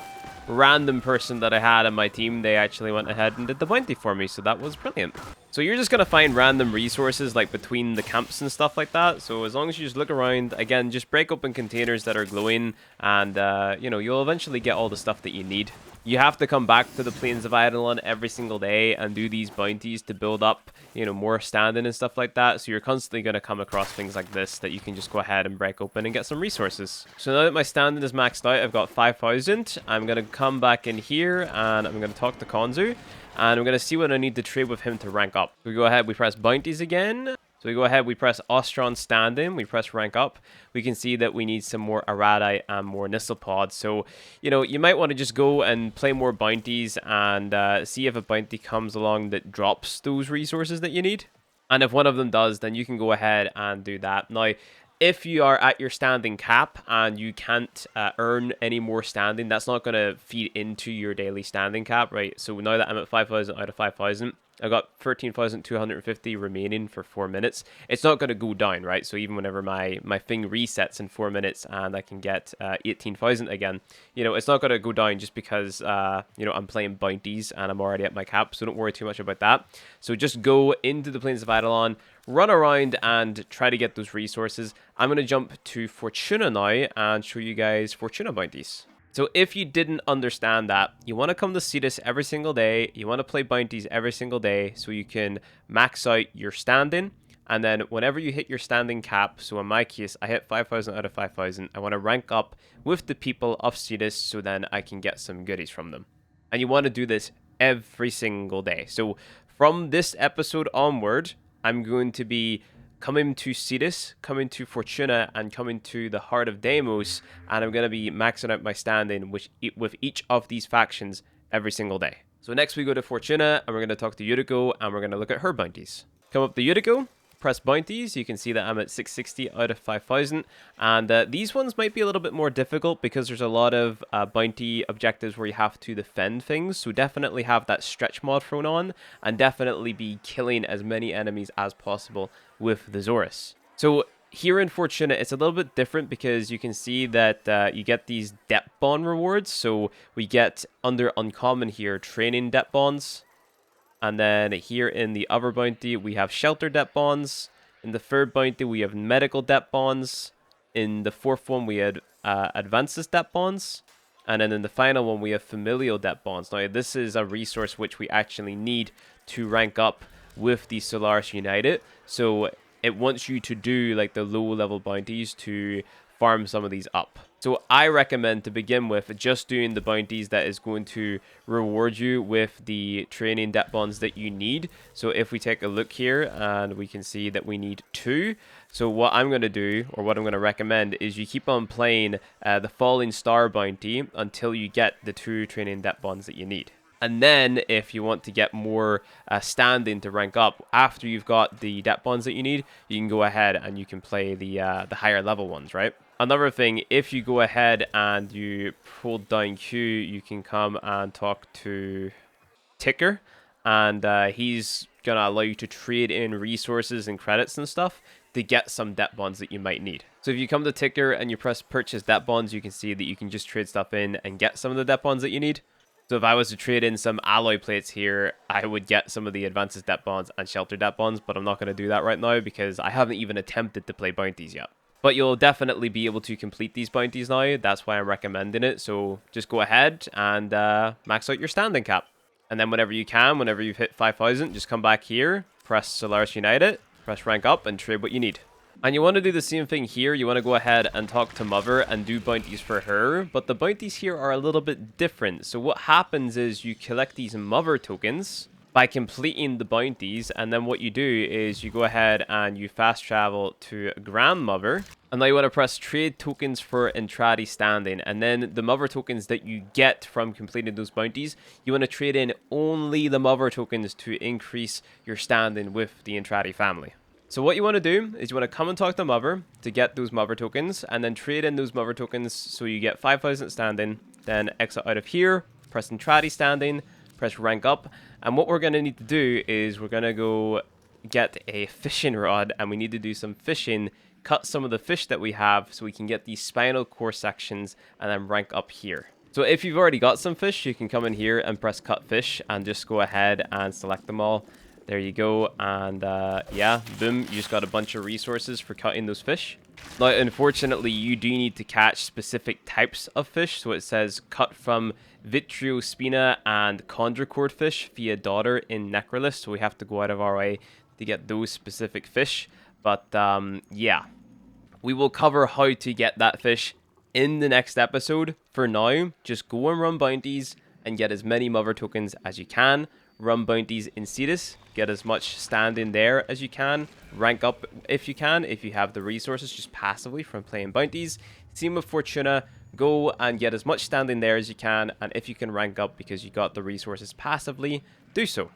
random person that I had on my team, they actually went ahead and did the bounty for me, so that was brilliant. So you're just going to find random resources like between the camps and stuff like that. So as long as you just look around, again, just break open containers that are glowing, and you know, you'll eventually get all the stuff that you need. You have to come back to the Plains of Eidolon every single day and do these bounties to build up, you know, more standing and stuff like that. So you're constantly going to come across things like this that you can just go ahead and break open and get some resources. So now that my standing is maxed out, I've got 5,000. I'm going to come back in here and I'm going to talk to Konzu. And I'm going to see what I need to trade with him to rank up. We go ahead, we press bounties again. So we go ahead, we press Ostron Stand-In, we press rank up. We can see that we need some more Aradite and more Nisselpods. So, you know, you might want to just go and play more bounties and see if a bounty comes along that drops those resources that you need. And if one of them does, then you can go ahead and do that. Now, if you are at your standing cap and you can't earn any more standing, that's not going to feed into your daily standing cap, right? So now that I'm at 5,000 out of 5,000, I got 13,250 remaining for 4 minutes. It's not going to go down, right? So even whenever my thing resets in 4 minutes and I can get 18,000 again, you know, it's not going to go down just because, you know, I'm playing bounties and I'm already at my cap. So don't worry too much about that. So just go into the Plains of Eidolon, run around and try to get those resources. I'm going to jump to Fortuna now and show you guys Fortuna bounties. So if you didn't understand that, you want to come to Cetus every single day. You want to play bounties every single day so you can max out your standing. And then whenever you hit your standing cap, so in my case, I hit 5,000 out of 5,000. I want to rank up with the people of Cetus so then I can get some goodies from them. And you want to do this every single day. So from this episode onward, I'm going to be coming to Cetus, coming to Fortuna, and coming to the Heart of Deimos, and I'm going to be maxing out my standing with each of these factions every single day. So next we go to Fortuna, and we're going to talk to Yuriko, and we're going to look at her bounties. Come up to Yuriko, press bounties. You can see that I'm at 660 out of 5,000, and these ones might be a little bit more difficult because there's a lot of bounty objectives where you have to defend things, so definitely have that stretch mod thrown on, and definitely be killing as many enemies as possible with the Xoris. So here in Fortuna, it's a little bit different because you can see that you get these depth bond rewards. So we get under uncommon here, training depth bonds. And then here in the other bounty, we have shelter depth bonds. In the third bounty, we have medical depth bonds. In the fourth one, we had advances depth bonds. And then in the final one, we have familial depth bonds. Now, this is a resource which we actually need to rank up with the Solaris United. So it wants you to do like the low level bounties to farm some of these up. So I recommend to begin with just doing the bounties that is going to reward you with the training depth bonds that you need. So if we take a look here and we can see that we need 2. So what I'm going to do, or what I'm going to recommend, is you keep on playing the Falling Star bounty until you get the 2 training depth bonds that you need. And then if you want to get more standing to rank up after you've got the depth bonds that you need, you can go ahead and you can play the higher level ones, right? Another thing, if you go ahead and you hold down Q, you can come and talk to Ticker, and he's going to allow you to trade in resources and credits and stuff to get some depth bonds that you might need. So if you come to Ticker and you press purchase depth bonds, you can see that you can just trade stuff in and get some of the depth bonds that you need. So if I was to trade in some alloy plates here, I would get some of the advanced debt bonds and shelter debt bonds, but I'm not going to do that right now because I haven't even attempted to play bounties yet. But you'll definitely be able to complete these bounties now. That's why I'm recommending it. So just go ahead and max out your standing cap. And then whenever you can, whenever you've hit 5,000, just come back here, press Solaris United, press rank up, and trade what you need. And you want to do the same thing here. You want to go ahead and talk to Mother and do bounties for her. But the bounties here are a little bit different. So what happens is you collect these Mother tokens by completing the bounties. And then what you do is you go ahead and you fast travel to Grandmother. And now you want to press trade tokens for Entrati standing. And then the Mother tokens that you get from completing those bounties, you want to trade in only the Mother tokens to increase your standing with the Entrati family. So what you want to do is you want to come and talk to Mother to get those Mother tokens and then trade in those Mother tokens so you get 5,000 standing, then exit out of here, press Entrati standing, press rank up, and what we're going to need to do is we're going to go get a fishing rod and we need to do some fishing, cut some of the fish that we have so we can get these spinal core sections and then rank up here. So if you've already got some fish, you can come in here and press cut fish and just go ahead and select them all. There you go, and yeah, boom, you just got a bunch of resources for cutting those fish. Now, unfortunately, you do need to catch specific types of fish, so it says cut from Vitriospina and Chondrochord fish via daughter in Nekros, so we have to go out of our way to get those specific fish. But yeah, we will cover how to get that fish in the next episode. For now, just go and run bounties and get as many Mother tokens as you can. Run bounties in Cetus, get as much standing there as you can, rank up if you can, if you have the resources just passively from playing bounties. Same with Fortuna, go and get as much standing there as you can, and if you can rank up because you got the resources passively, do so.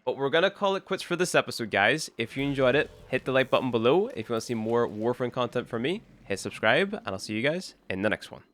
But we're going to call it quits for this episode, guys. If you enjoyed it, hit the like button below. If you want to see more Warframe content from me, hit subscribe, and I'll see you guys in the next one.